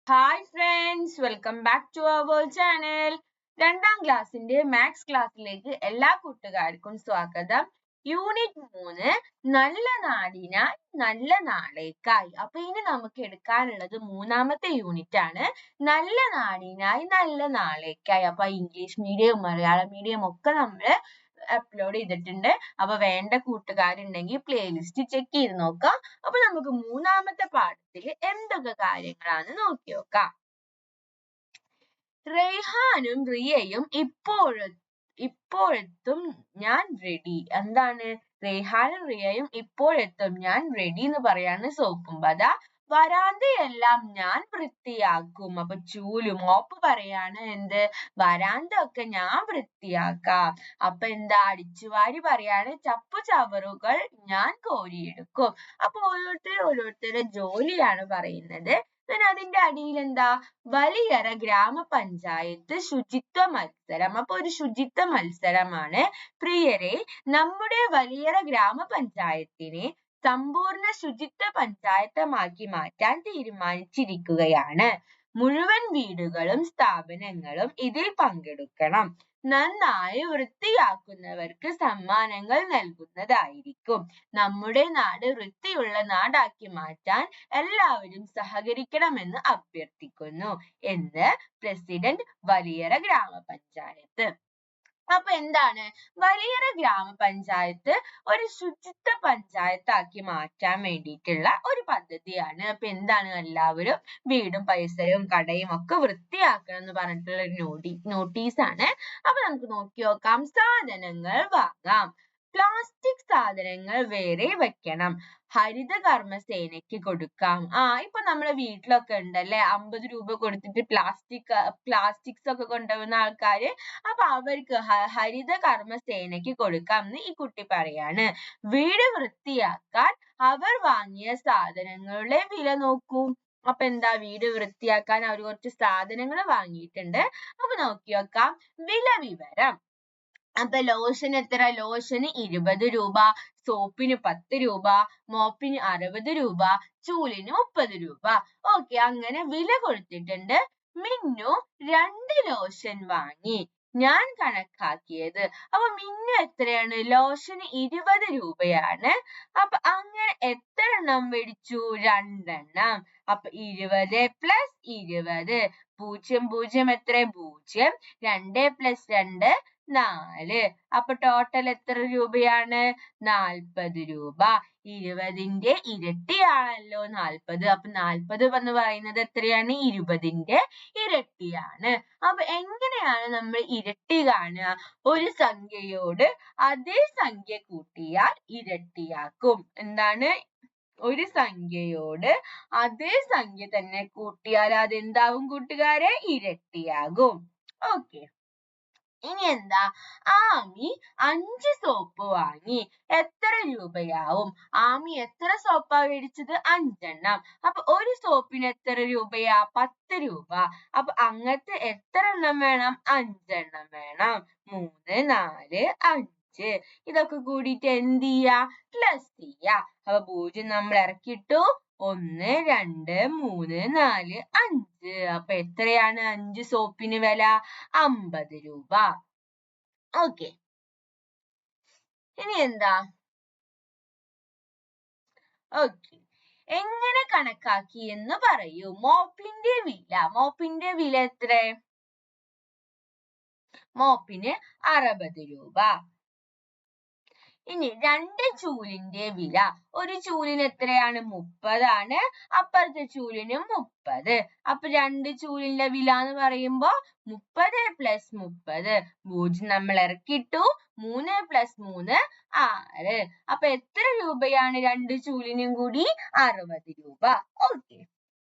Hi friends, welcome back to our channel. രണ്ടാം ക്ലാസ്സിന്റെ maths ക്ലാസ്സിലേക്ക് എല്ലാ കൂട്ടുകാർക്കും സ്വാഗതം. യൂണിറ്റ് 3 നല്ല നാടിനായി നല്ല നാളേക്കായി. അപ്പൊ ഇനി നമുക്ക് എടുക്കാനുള്ളത് മൂന്നാമത്തെ യൂണിറ്റ് ആണ്, നല്ല നാടിനായി നല്ല നാളേക്കായി. അപ്പൊ ഇംഗ്ലീഷ് മീഡിയം മലയാളം മീഡിയം ഒക്കെ നമ്മൾ അപ്ലോഡ് ചെയ്തിട്ടുണ്ട്. അപ്പൊ വേണ്ട കൂട്ടുകാരുണ്ടെങ്കിൽ പ്ലേലിസ്റ്റ് ചെക്ക് ചെയ്ത് നോക്കാം. അപ്പൊ നമുക്ക് മൂന്നാമത്തെ പാഠത്തിൽ എന്തൊക്കെ കാര്യങ്ങളാണ് നോക്കി നോക്കാം. റെയ്ഹാനും റിയയും ഇപ്പോഴെത്തും ഞാൻ റെഡി. എന്താണ് റെയ്ഹാനും റിയയും ഇപ്പോഴെത്തും ഞാൻ റെഡി എന്ന് പറയാണ് സോപ്പുംപത. വരാന്തയെല്ലാം ഞാൻ വൃത്തിയാക്കും. അപ്പൊ ചൂല് മോപ്പ് പറയാണ് എന്ത് വരാന്ത ഒക്കെ ഞാൻ വൃത്തിയാക്കാം. അപ്പൊ എന്താ അടിച്ചുവാരി പറയാണ് ചപ്പു ചവറുകൾ ഞാൻ കോരിയെടുക്കും. അപ്പൊ ഓരോരുത്തരുടെ ജോലിയാണ് പറയുന്നത്. പിന്നെ അതിന്റെ അടിയിൽ എന്താ വലിയറ ഗ്രാമപഞ്ചായത്ത് ശുചിത്വ മത്സരം. അപ്പൊ ഒരു ശുചിത്വ മത്സരമാണ്. പ്രിയരെ, നമ്മുടെ വലിയറ ഗ്രാമപഞ്ചായത്തിനെ സമ്പൂർണ്ണ ശുചിത്വ പഞ്ചായത്തമാക്കി മാറ്റാൻ തീരുമാനിച്ചിരിക്കുകയാണ്. മുഴുവൻ വീടുകളും സ്ഥാപനങ്ങളും ഇതിൽ പങ്കെടുക്കണം. നന്നായി വൃത്തിയാക്കുന്നവർക്ക് സമ്മാനങ്ങൾ നൽകുന്നതായിരിക്കും. നമ്മുടെ നാട് വൃത്തിയുള്ള നാടാക്കി മാറ്റാൻ എല്ലാവരും സഹകരിക്കണമെന്ന് അഭ്യർത്ഥിക്കുന്നു എന്ന് പ്രസിഡന്റ് വലിയറ ഗ്രാമപഞ്ചായത്ത്. അപ്പൊ എന്താണ് വലിയറ ഗ്രാമപഞ്ചായത്ത് ഒരു ശുചിത്വ പഞ്ചായത്താക്കി മാറ്റാൻ വേണ്ടിയിട്ടുള്ള ഒരു പദ്ധതിയാണ്. അപ്പൊ എന്താണ് എല്ലാവരും വീടും പരിസരവും കടയും ഒക്കെ വൃത്തിയാക്കണം എന്ന് പറഞ്ഞിട്ടുള്ള ഒരു നോട്ടീസാണ്. അപ്പൊ നമുക്ക് നോക്കി നോക്കാം. സാധനങ്ങൾ വാങ്ങാം. പ്ലാസ്റ്റിക് സാധനങ്ങൾ വേറെ വെക്കണം. ഹരിത കർമ്മസേനയ്ക്ക് കൊടുക്കാം. ഇപ്പൊ നമ്മുടെ വീട്ടിലൊക്കെ ഉണ്ടല്ലേ 50 രൂപ കൊടുത്തിട്ട് പ്ലാസ്റ്റിക്സ് ഒക്കെ കൊണ്ടുപോകുന്ന ആൾക്കാര്. അപ്പൊ അവർക്ക് ഹരിത കർമ്മസേനയ്ക്ക് കൊടുക്കാം എന്ന് ഈ കുട്ടി പറയാണ്. വീട് വൃത്തിയാക്കാൻ അവർ വാങ്ങിയ സാധനങ്ങളുടെ വില നോക്കൂ. അപ്പൊ എന്താ വീട് വൃത്തിയാക്കാൻ അവർ കുറച്ച് സാധനങ്ങൾ വാങ്ങിയിട്ടുണ്ട്. അപ്പൊ നോക്കി നോക്കാം വില വിവരം. അപ്പൊ ലോഷന് എത്ര? ലോഷന് 20 രൂപ, സോപ്പിന് 10 രൂപ, മോപ്പിന് 60 രൂപ, ചൂലിന് 30 രൂപ. ഓക്കെ, അങ്ങനെ വില കൊടുത്തിട്ടുണ്ട്. മിന്നു 2 ലോഷൻ വാങ്ങി. ഞാൻ കണക്കാക്കിയത്. അപ്പൊ മിന്നു എത്രയാണ്? ലോഷന് 20 രൂപയാണ്. അപ്പൊ അങ്ങനെ എത്ര എണ്ണം മേടിച്ചു? 2 എണ്ണം. അപ്പൊ 20 + 20. 0 എത്ര? 0. 2 + 2 4. അപ്പൊ ടോട്ടൽ എത്ര രൂപയാണ്? 40 രൂപ. 20ന്റെ ഇരട്ടിയാണല്ലോ 40. അപ്പൊ 40 എന്ന് പറയുന്നത് എത്രയാണ്? 20ന്റെ ഇരട്ടിയാണ്. അപ്പൊ എങ്ങനെയാണ് നമ്മൾ ഇരട്ടി കാണുക? ഒരു സംഖ്യയോട് അതേ സംഖ്യ കൂട്ടിയാൽ ഇരട്ടിയാക്കും. എന്താണ്? ഒരു സംഖ്യയോട് അതേ സംഖ്യ തന്നെ കൂട്ടിയാൽ അതെന്താവും കൂട്ടുകാരെ? ഇരട്ടിയാകും. ഓക്കെ, ഇനി എന്താ? ആമി 5 സോപ്പ് വാങ്ങി. എത്ര രൂപയാവും? ആമി എത്ര സോപ്പാ മേടിച്ചത്? 5 എണ്ണം. അപ്പൊ ഒരു സോപ്പിന് എത്ര രൂപയാ? 10 രൂപ. അപ്പൊ അങ്ങനത്തെ എത്ര എണ്ണം വേണം? 5 എണ്ണം വേണം. 3, 4, 5. ഇതൊക്കെ കൂടിയിട്ട് എന്ത് ചെയ്യാ? പ്ലസ് ചെയ്യാ. അപ്പൊ 0 നമ്മൾ ഇറക്കിയിട്ടു. 1, 2, 3, 4, 5. അപ്പൊ എത്രയാണ് 5 സോപ്പിന് വില? 50 രൂപ. ഓക്കെ, ഇനി എന്താ? ഓക്കെ, എങ്ങനെ കണക്കാക്കി എന്ന് പറയൂ. മോപ്പിന്റെ വില എത്ര? മോപ്പിന് 60 രൂപ. ഇനി 2 ചൂലിന്റെ വില. ഒരു ചൂലിന് എത്രയാണ്? 30 ആണ്. അപ്പുറത്തെ ചൂലിനും 30. അപ്പൊ 2 ചൂലിന്റെ വില എന്ന് പറയുമ്പോ 30 + 30. 0 നമ്മൾ ഇറക്കിയിട്ടു. 3 + 3 6. അപ്പൊ എത്ര രൂപയാണ് 2 ചൂലിനും കൂടി? 60 രൂപ. ഓക്കെ,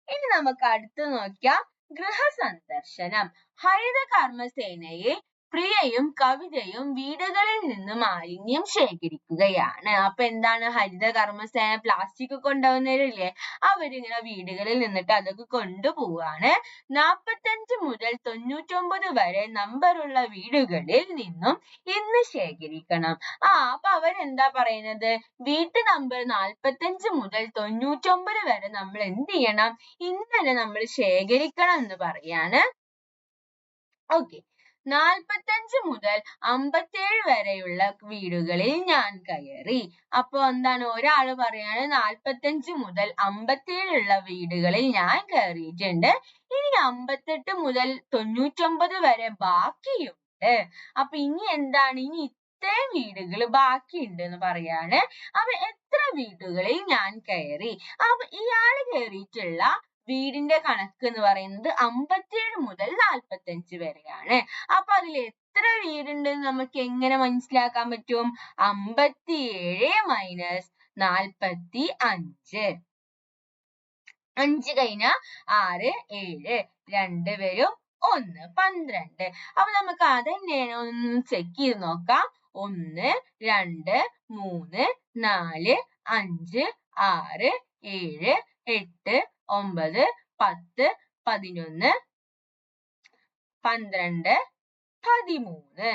ഇനി നമുക്ക് അടുത്ത് നോക്കാം. ഗൃഹസന്ദർശനം. ഹരിത കർമ്മസേനയെ പ്രിയയും കവിതയും വീടുകളിൽ നിന്ന് മാലിന്യം ശേഖരിക്കുകയാണ്. അപ്പൊ എന്താണ് ഹരിത കർമ്മസേന പ്ലാസ്റ്റിക് കൊണ്ടുപോകുന്നവരില്ലേ, അവരിങ്ങനെ വീടുകളിൽ നിന്നിട്ട് അതൊക്കെ കൊണ്ടുപോവാണ്. 45 മുതൽ 99 വരെ നമ്പറുള്ള വീടുകളിൽ നിന്നും ഇന്ന് ശേഖരിക്കണം. അപ്പൊ അവരെന്താ പറയുന്നത്, വീട്ടു നമ്പർ 45 മുതൽ 99 വരെ നമ്മൾ എന്ത് ചെയ്യണം, ഇന്ന് തന്നെ നമ്മൾ ശേഖരിക്കണം എന്ന് പറയാണ്. ഓക്കെ, 45 മുതൽ 57 വരെയുള്ള വീടുകളിൽ ഞാൻ കയറി. അപ്പൊ എന്താണ്, ഒരാള് പറയാണ് 45 മുതൽ 57 ഉള്ള വീടുകളിൽ ഞാൻ കയറിയിട്ടുണ്ട്. ഇനി 58 മുതൽ 99 വരെ ബാക്കിയുണ്ട്. അപ്പൊ ഇനി എന്താണ്, ഇനി ഇത്രയും വീടുകൾ ബാക്കിയുണ്ട് എന്ന് പറയാണ്. അപ്പൊ എത്ര വീടുകളിൽ ഞാൻ കയറി? അപ്പൊ ഇയാള് കയറിയിട്ടുള്ള വീടിന്റെ കണക്ക് എന്ന് പറയുന്നത് 57 മുതൽ 45 വരെയാണ്. അപ്പൊ അതിൽ എത്ര വീടുണ്ട് നമുക്ക് എങ്ങനെ മനസ്സിലാക്കാൻ പറ്റും? 57 മൈനസ് 45. 5 കഴിഞ്ഞാ 6, 7, 2 വരും 1, 12. അപ്പൊ നമുക്ക് അതെന്നെയാണ് ഒന്ന് ചെക്ക് ചെയ്ത് നോക്കാം. 1, 2, 3, 4, 5, 6, 7, 8, 9, 10, 11, 12, 13.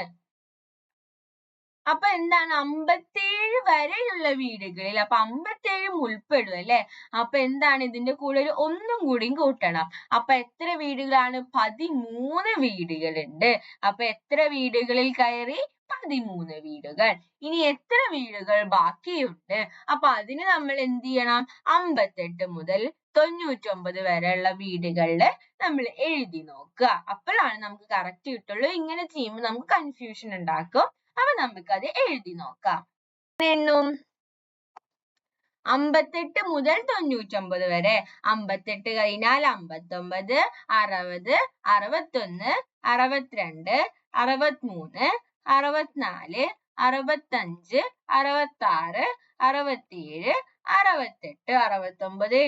അപ്പൊ എന്താണ്, 57 വരെയുള്ള വീടുകളിൽ, അപ്പൊ 57 ഉൾപ്പെടും അല്ലെ. അപ്പൊ എന്താണ്, ഇതിന്റെ കൂടെ ഒരു ഒന്നും കൂടി കൂട്ടണം. അപ്പൊ എത്ര വീടുകളാണ്? 13 വീടുകളുണ്ട്. അപ്പൊ എത്ര വീടുകളിൽ കയറി? 13 വീടുകൾ. ഇനി എത്ര വീടുകൾ ബാക്കിയുണ്ട്? അപ്പൊ അതിന് നമ്മൾ എന്ത് ചെയ്യണം? 58 മുതൽ 99 വരെയുള്ള വീടുകളില് നമ്മൾ എഴുതി നോക്കുക. അപ്പോഴാണ് നമുക്ക് കറക്റ്റ് കിട്ടുള്ളൂ. ഇങ്ങനെ ചെയ്യുമ്പോൾ നമുക്ക് കൺഫ്യൂഷൻ ഉണ്ടാക്കും. അപ്പൊ നമുക്കത് എഴുതി നോക്കാം. എണ്ണും 58 മുതൽ 99 വരെ. 58 കഴിഞ്ഞാൽ 59, 60, 61, 62, 63, 64, 65, 66, 67, 68, 69, 70,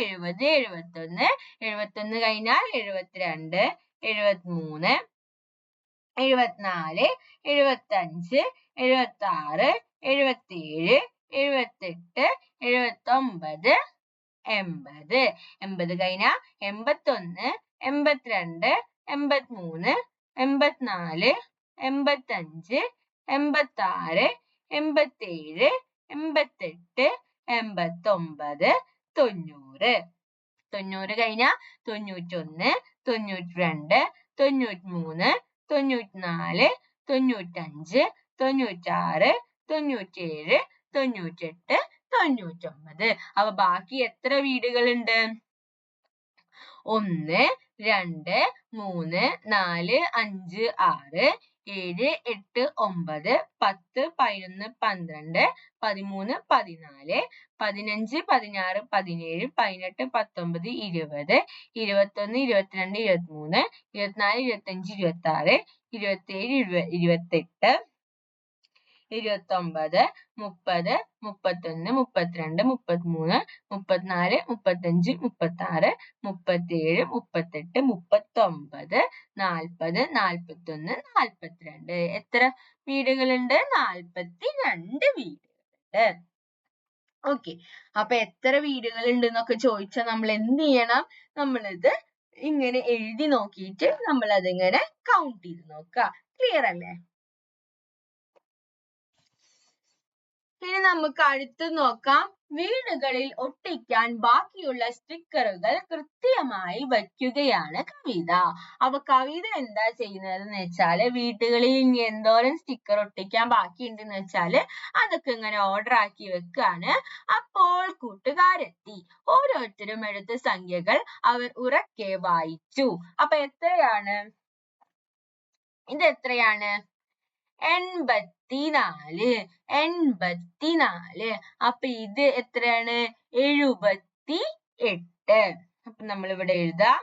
71, 71 കഴിഞ്ഞാൽ 72, 73, 74, 75, 76, 77, 78, 79, 80. 80 കഴിഞ്ഞാൽ 81, 82, 83, 84, 85, 86, 87, 88, 89, 90. 90 കഴിഞ്ഞാൽ 91, 92, 93, 94, 95, 96, 97, 98, 99. അപ്പൊ ബാക്കി എത്ര വീടുകളുണ്ട്? 1, 2, 3, 4, 5, 6, 7, 8, 9, 10, 11, 12, 13, 14, 15, 16, 17, 18, 19, 20, 21, 22, 23, 24, 25, 26, 27, 28, 29, 30, 31, 32, 33, 34, 35, 36, 37, 38, 39, 40, 41, 42. എത്ര വീടുകളുണ്ട്? 42 വീടുകളുണ്ട്. ഓക്കെ, അപ്പൊ എത്ര വീടുകളുണ്ട് എന്നൊക്കെ ചോദിച്ചാൽ നമ്മൾ എന്ത് ചെയ്യണം? നമ്മളിത് ഇങ്ങനെ എഴുതി നോക്കിയിട്ട് നമ്മൾ അതിങ്ങനെ കൗണ്ട് ചെയ്ത് നോക്കുക. ക്ലിയർ അല്ലേ? ഇനി നമുക്ക് അടുത്ത് നോക്കാം. വീടുകളിൽ ഒട്ടിക്കാൻ ബാക്കിയുള്ള സ്റ്റിക്കറുകൾ കൃത്യമായി വയ്ക്കുകയാണ് കവിത. അപ്പൊ കവിത എന്താ ചെയ്യുന്നതെന്ന് വെച്ചാല്, വീടുകളിൽ ഇനി എന്തോരം സ്റ്റിക്കർ ഒട്ടിക്കാൻ ബാക്കിയുണ്ടെന്ന് വെച്ചാല് അതൊക്കെ ഇങ്ങനെ ഓർഡർ ആക്കി വെക്കാണ്. അപ്പോൾ കൂട്ടുകാരെത്തി. ഓരോരുത്തരും എടുത്ത സംഖ്യകൾ അവർ ഉറക്കെ വായിച്ചു. അപ്പൊ എത്രയാണ് ഇത്? എത്രയാണ്? 84. 84. അപ്പൊ ഇത് എത്രയാണ്? 78. അപ്പൊ നമ്മൾ ഇവിടെ എഴുതാം.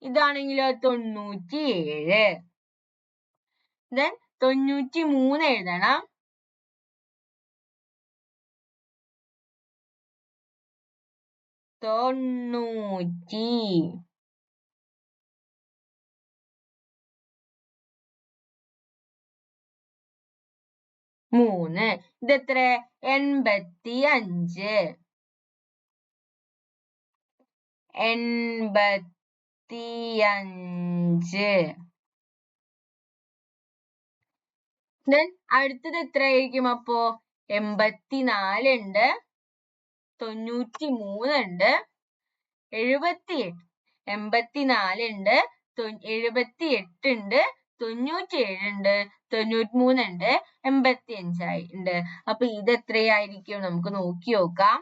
ഇതാണെങ്കിലോ 97. then 93 എഴുതണം. തൊണ്ണൂറ്റി മൂന്ന്. ഇതെത്ര? 85. 85. Then അടുത്തത് എത്രയായിരിക്കും അപ്പോ? 84 ഉണ്ട്, 93 ഉണ്ട്, 78. 84 ഉണ്ട്, 78 ഉണ്ട്, 97 ഉണ്ട്, 93 ഉണ്ട്, 85 ഉണ്ട്. അപ്പൊ ഇത് എത്രയായിരിക്കും? നമുക്ക് നോക്കി നോക്കാം.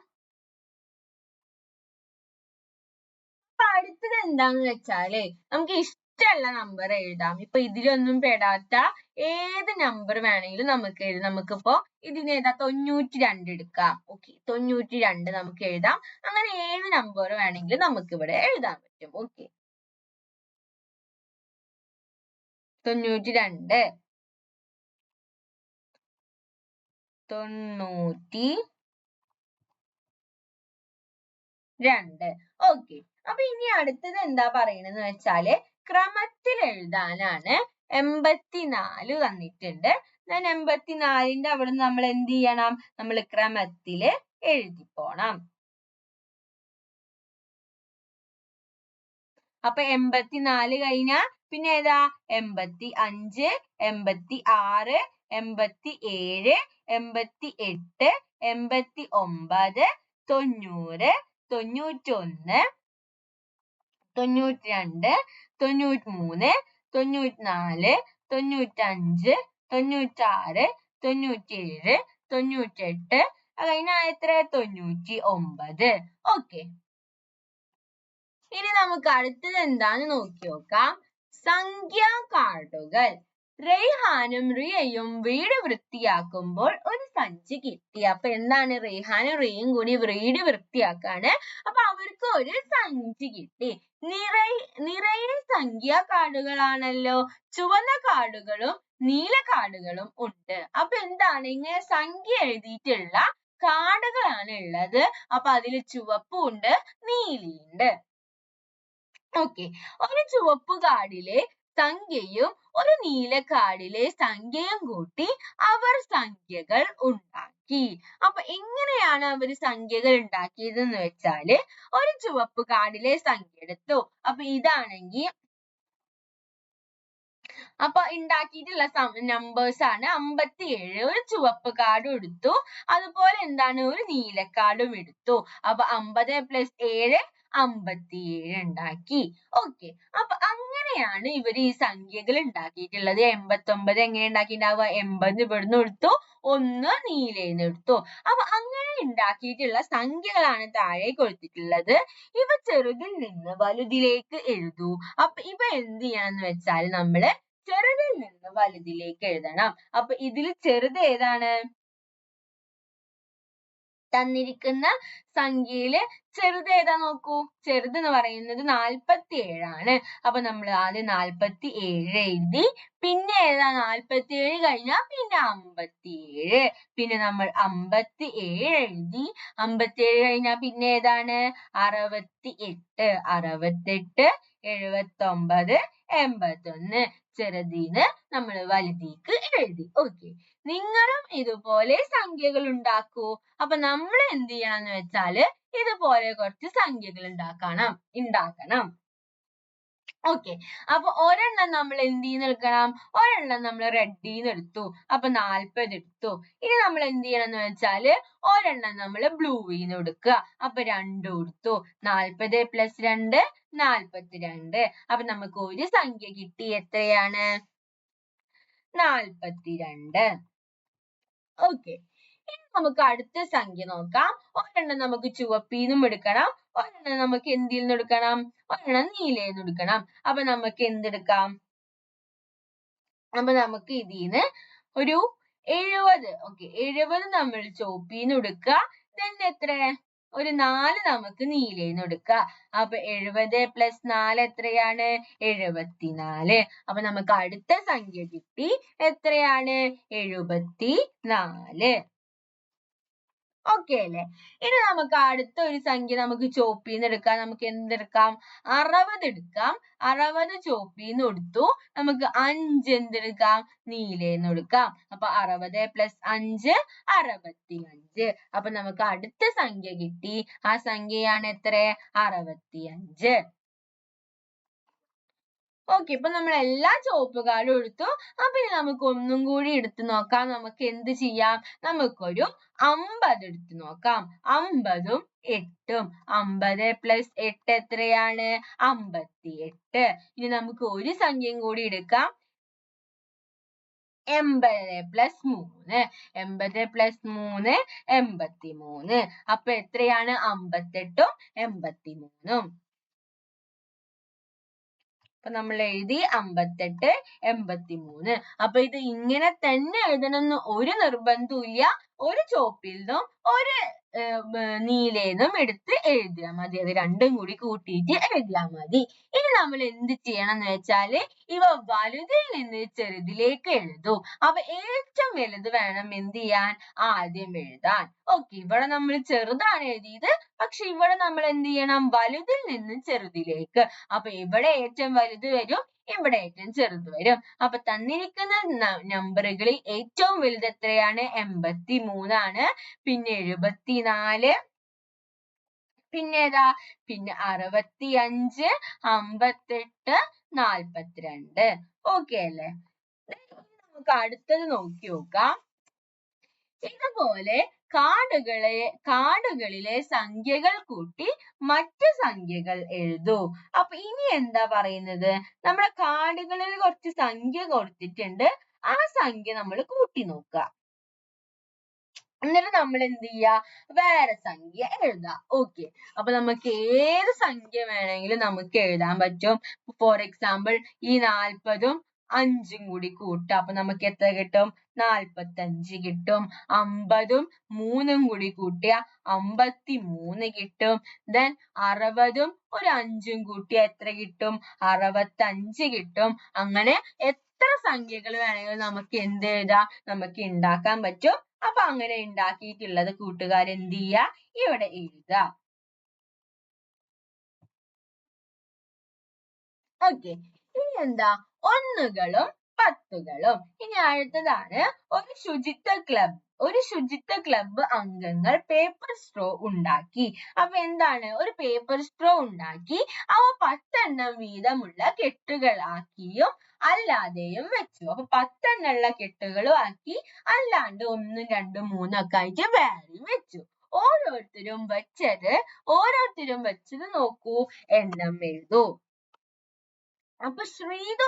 അപ്പൊ അടുത്തത് എന്താന്ന് വെച്ചാല് നമുക്ക് ഇഷ്ടമുള്ള നമ്പർ എഴുതാം. ഇപ്പൊ ഇതിലൊന്നും പെടാത്ത ഏത് നമ്പർ വേണമെങ്കിലും നമുക്ക് എഴുതാം. നമുക്കിപ്പോ ഇതിനേതാ 92 എടുക്കാം. ഓക്കെ, 92 നമുക്ക് എഴുതാം. അങ്ങനെ ഏത് നമ്പർ വേണമെങ്കിലും നമുക്ക് ഇവിടെ എഴുതാൻ പറ്റും. ഓക്കെ, 92, 92. ഓക്കെ, അപ്പൊ ഇനി അടുത്തത് എന്താ പറയണെന്ന് വെച്ചാല് ക്രമത്തിൽ എഴുതാനാണ്. 84 തന്നിട്ടുണ്ട്. ഞാൻ 84ന്റെ അവിടെ നമ്മൾ എന്ത് ചെയ്യണം? നമ്മൾ ക്രമത്തില് എഴുതി പോണം. അപ്പൊ 84 കഴിഞ്ഞാ പിന്നെ ഏതാ? 85, 86, 87, 88, 89, 90, 91, 92, 93, 94, 95, 96, 97, 98. കഴിഞ്ഞാ എത്ര? 99. ഓക്കെ, ഇനി നമുക്ക് അടുത്തത് എന്താന്ന് നോക്കി നോക്കാം. സംഖ്യാ കാർഡുകൾ. റെയ്ഹാനും റിയയും വീട് വൃത്തിയാക്കുമ്പോൾ ഒരു സഞ്ചി കിട്ടി. അപ്പൊ എന്താണ്? റെയ്ഹാനും റിയയും കൂടി വീട് വൃത്തിയാക്കാണ്. അപ്പൊ അവർക്ക് ഒരു സഞ്ചി കിട്ടി. നിറയെ സംഖ്യാ കാർഡുകളാണല്ലോ. ചുവന്ന കാർഡുകളും നീല കാർഡുകളും ഉണ്ട്. അപ്പൊ എന്താണ്? ഇങ്ങനെ സംഖ്യ എഴുതിയിട്ടുള്ള കാർഡുകളാണ് ഉള്ളത്. അപ്പൊ അതിൽ ചുവപ്പും ഉണ്ട്, നീലയുണ്ട്. ഓക്കെ, ഒരു ചുവപ്പ് കാർഡിലെ സംഖ്യയും ഒരു നീല കാർഡിലെ സംഖ്യയും കൂട്ടി അവർ സംഖ്യകൾ ഉണ്ടാക്കി. അപ്പൊ എങ്ങനെയാണ് അവർ സംഖ്യകൾ ഉണ്ടാക്കിയതെന്ന് വെച്ചാല് ഒരു ചുവപ്പ് കാർഡിലെ സംഖ്യ എടുത്തു. അപ്പൊ ഇതാണെങ്കിൽ അപ്പൊ ഉണ്ടാക്കിയിട്ടുള്ള നമ്പേഴ്സ് ആണ് 57. ഒരു ചുവപ്പ് കാർഡും എടുത്തു, അതുപോലെ എന്താണ് ഒരു നീലക്കാർഡും എടുത്തു. അപ്പൊ 50 + 7 57 ഉണ്ടാക്കി. ഓക്കെ, അപ്പൊ അങ്ങനെയാണ് ഇവർ ഈ സംഖ്യകൾ ഉണ്ടാക്കിയിട്ടുള്ളത്. 89 എങ്ങനെ ഉണ്ടാക്കിയിട്ടുണ്ടാവുക? 80 ഇവിടുന്ന് എടുത്തു, 1 നീലേന്ന് എടുത്തു. അപ്പൊ അങ്ങനെ ഉണ്ടാക്കിയിട്ടുള്ള സംഖ്യകളാണ് താഴെ കൊടുത്തിട്ടുള്ളത്. ഇവ ചെറുതിൽ നിന്ന് വലുതിലേക്ക് എഴുതൂ. അപ്പൊ ഇവ എന്ത് ചെയ്യാന്ന് വെച്ചാൽ നമ്മള് ചെറുതിൽ നിന്ന് വലുതിലേക്ക് എഴുതണം. അപ്പൊ ഇതിൽ ചെറുത് ഏതാണ്? തന്നിരിക്കുന്ന സംഖ്യയില് ചെറുത് ഏതാ നോക്കൂ. ചെറുത് എന്ന് പറയുന്നത് 47 ആണ്. അപ്പൊ നമ്മൾ ആദ്യം 47 എഴുതി. പിന്നെ ഏതാ? 47 കഴിഞ്ഞാൽ പിന്നെ 57. പിന്നെ നമ്മൾ 57 എഴുതി. 57 കഴിഞ്ഞാൽ പിന്നെ ഏതാണ്? 68, 68, 79, 81. ചെറുതീന്ന് നമ്മൾ വലുതീക്ക് എഴുതി. ഓക്കെ, നിങ്ങളും ഇതുപോലെ സംഖ്യകൾ ഉണ്ടാക്കൂ. അപ്പൊ നമ്മൾ എന്ത് ചെയ്യണം വെച്ചാല് ഇതുപോലെ കുറച്ച് സംഖ്യകൾ ഉണ്ടാക്കണം. ഓക്കെ, അപ്പൊ ഒരെണ്ണം നമ്മൾ എന്ത് എടുക്കണം? ഒരെണ്ണം നമ്മൾ റെഡിന്ന് എടുത്തു. അപ്പൊ 40 എടുത്തു. ഇനി നമ്മൾ എന്ത് ചെയ്യണം വെച്ചാല് ഒരെണ്ണം നമ്മൾ ബ്ലൂവിന്ന് എടുക്കുക. അപ്പൊ 2 എടുത്തു. 40 + 2 42. അപ്പൊ നമുക്ക് ഒരു സംഖ്യ കിട്ടി. എത്രയാണ്? 42. ഓക്കെ, ഇനി നമുക്ക് അടുത്ത സംഖ്യ നോക്കാം. ഒരെണ്ണം നമുക്ക് ചുവപ്പിന്നും എടുക്കണം, ഒരെണ്ണം നമുക്ക് എന്തിൽ നിന്ന് എടുക്കണം? ഒരെണ്ണം നീലയിൽ നിന്ന് എടുക്കണം. അപ്പൊ നമുക്ക് എന്തെടുക്കാം? അപ്പൊ നമുക്ക് ഇതിന്ന് ഒരു 70. ഓക്കെ, 70 നമ്മൾ ചുവപ്പിന്ന് എടുക്കുക. then എത്ര? ഒരു 4 നമുക്ക് നീലയിൽ നിന്ന് എടുക്കുക. അപ്പൊ 70 + 4 എത്രയാണ്? 74. അപ്പൊ നമുക്ക് അടുത്ത സംഖ്യ കിട്ടി. എത്രയാണ്? 74. ഓക്കെ അല്ലേ? ഇനി നമുക്ക് അടുത്ത ഒരു സംഖ്യ നമുക്ക് ചോപ്പിന്ന് എടുക്കാം. നമുക്ക് എന്തെടുക്കാം? 60 എടുക്കാം. 60 ചോപ്പിന്ന് എടുത്തു. നമുക്ക് 5 എന്തെടുക്കാം? നീലേന്ന് എടുക്കാം. അപ്പൊ 60 + 5 65. അപ്പൊ നമുക്ക് അടുത്ത സംഖ്യ കിട്ടി. ആ സംഖ്യയാണ് എത്ര? 65. ഓക്കെ, ഇപ്പൊ നമ്മൾ എല്ലാ ചുവപ്പ് കാർഡും എടുത്തു. അപ്പൊ ഇനി നമുക്ക് ഒന്നും കൂടി എടുത്തു നോക്കാം. നമുക്ക് എന്ത് ചെയ്യാം? നമുക്കൊരു 50 എടുത്തു നോക്കാം. 50ഉം 8ഉം 50 + 8 എത്രയാണ്? 58. ഇനി നമുക്ക് ഒരു സംഖ്യയും കൂടി എടുക്കാം. 80 + 3. 80 + 3 83. അപ്പൊ എത്രയാണ്? 58ഉം 83ഉം. അപ്പൊ നമ്മൾ എഴുതി 58 83. അപ്പൊ ഇത് ഇങ്ങനെ തന്നെ എഴുതണമെന്ന് ഒരു നിർബന്ധവും ഇല്ല. ഒരു ചോപ്പിൽ നിന്നും ഒരു നീലേന്നും എടുത്ത് എഴുതിയാൽ മതി. അത് രണ്ടും കൂടി കൂട്ടിയിട്ട് എഴുതിയാൽ മതി. ഇനി നമ്മൾ എന്ത് ചെയ്യണം എന്ന് വെച്ചാല് ഇവ വലുതിൽ നിന്ന് ചെറുതിലേക്ക് എഴുതും. അപ്പൊ ഏറ്റവും വലുത് വേണം എന്ത് ചെയ്യാൻ? ആദ്യം എഴുതാൻ. ഓക്കെ, ഇവിടെ നമ്മൾ ചെറുതാണ് എഴുതിയത്. പക്ഷെ ഇവിടെ നമ്മൾ എന്ത് ചെയ്യണം? വലുതിൽ നിന്ന് ചെറുതിലേക്ക്. അപ്പൊ ഇവിടെ ഏറ്റവും വലുത് വരും, ഇവിടെ ഏറ്റവും ചെറുത് വരും. അപ്പൊ തന്നിരിക്കുന്ന നമ്പറുകളിൽ ഏറ്റവും വലുത് എത്രയാണ്? 83 ആണ്. പിന്നെ 74, പിന്നെ ഏതാ? പിന്നെ 65, 58, 42. ഓക്കെ അല്ലേ? നമുക്ക് അടുത്തത് നോക്കി നോക്കാം. ഇതുപോലെ കാർഡുകളിലെ സംഖ്യകൾ കൂട്ടി മറ്റു സംഖ്യകൾ എഴുതൂ. അപ്പൊ ഇനി എന്താ പറയുന്നത്? നമ്മുടെ കാർഡുകളിൽ കുറച്ച് സംഖ്യ കൊടുത്തിട്ടുണ്ട്. ആ സംഖ്യ നമ്മൾ കൂട്ടി നോക്കുക. എന്നിട്ട് നമ്മൾ എന്ത് ചെയ്യുക? വേറെ സംഖ്യ എഴുതാം. ഓക്കെ, അപ്പൊ നമുക്ക് ഏത് സംഖ്യ വേണമെങ്കിലും നമുക്ക് എഴുതാൻ പറ്റും. ഫോർ എക്സാമ്പിൾ ഈ 40ഉം 5ഉം കൂടി കൂട്ടാം. അപ്പൊ നമുക്ക് എത്ര കിട്ടും? 45 കിട്ടും. 50ഉം 3ഉം കൂടി കൂട്ടിയ 53 കിട്ടും. Then 60ഉം ഒരു 5ഉം കൂട്ടിയ എത്ര കിട്ടും? 65 കിട്ടും. അങ്ങനെ എത്ര സംഖ്യകൾ വേണമെങ്കിലും നമുക്ക് എന്ത് എഴുതാം? നമുക്ക് ഉണ്ടാക്കാൻ പറ്റും. അപ്പൊ അങ്ങനെ ഉണ്ടാക്കിയിട്ടുള്ളത് കൂട്ടുകാർ എന്ത് ചെയ്യുക? ഇവിടെ എഴുതുക. ഓക്കെ, ഇനി എന്താ? ഒന്നുകളും പത്തുകളും. ഇനി അടുത്തതാണ് ഒരു ശുചിത്വ ക്ലബ്ബ് അംഗങ്ങൾ പേപ്പർ സ്ട്രോ ഉണ്ടാക്കി. അപ്പൊ എന്താണ്? ഒരു പേപ്പർ സ്ട്രോ ഉണ്ടാക്കി അവ 10 എണ്ണം വീതമുള്ള കെട്ടുകളാക്കിയും അല്ലാതെയും വെച്ചു. അപ്പൊ 10 എണ്ണമുള്ള കെട്ടുകളും ആക്കി, അല്ലാണ്ട് 1, 2, 3 ഒക്കെ ആയിട്ട് വേറെയും വെച്ചു. ഓരോരുത്തരും വെച്ചത് നോക്കൂ, എണ്ണം എഴുതൂ. അപ്പൊ ശ്രീതു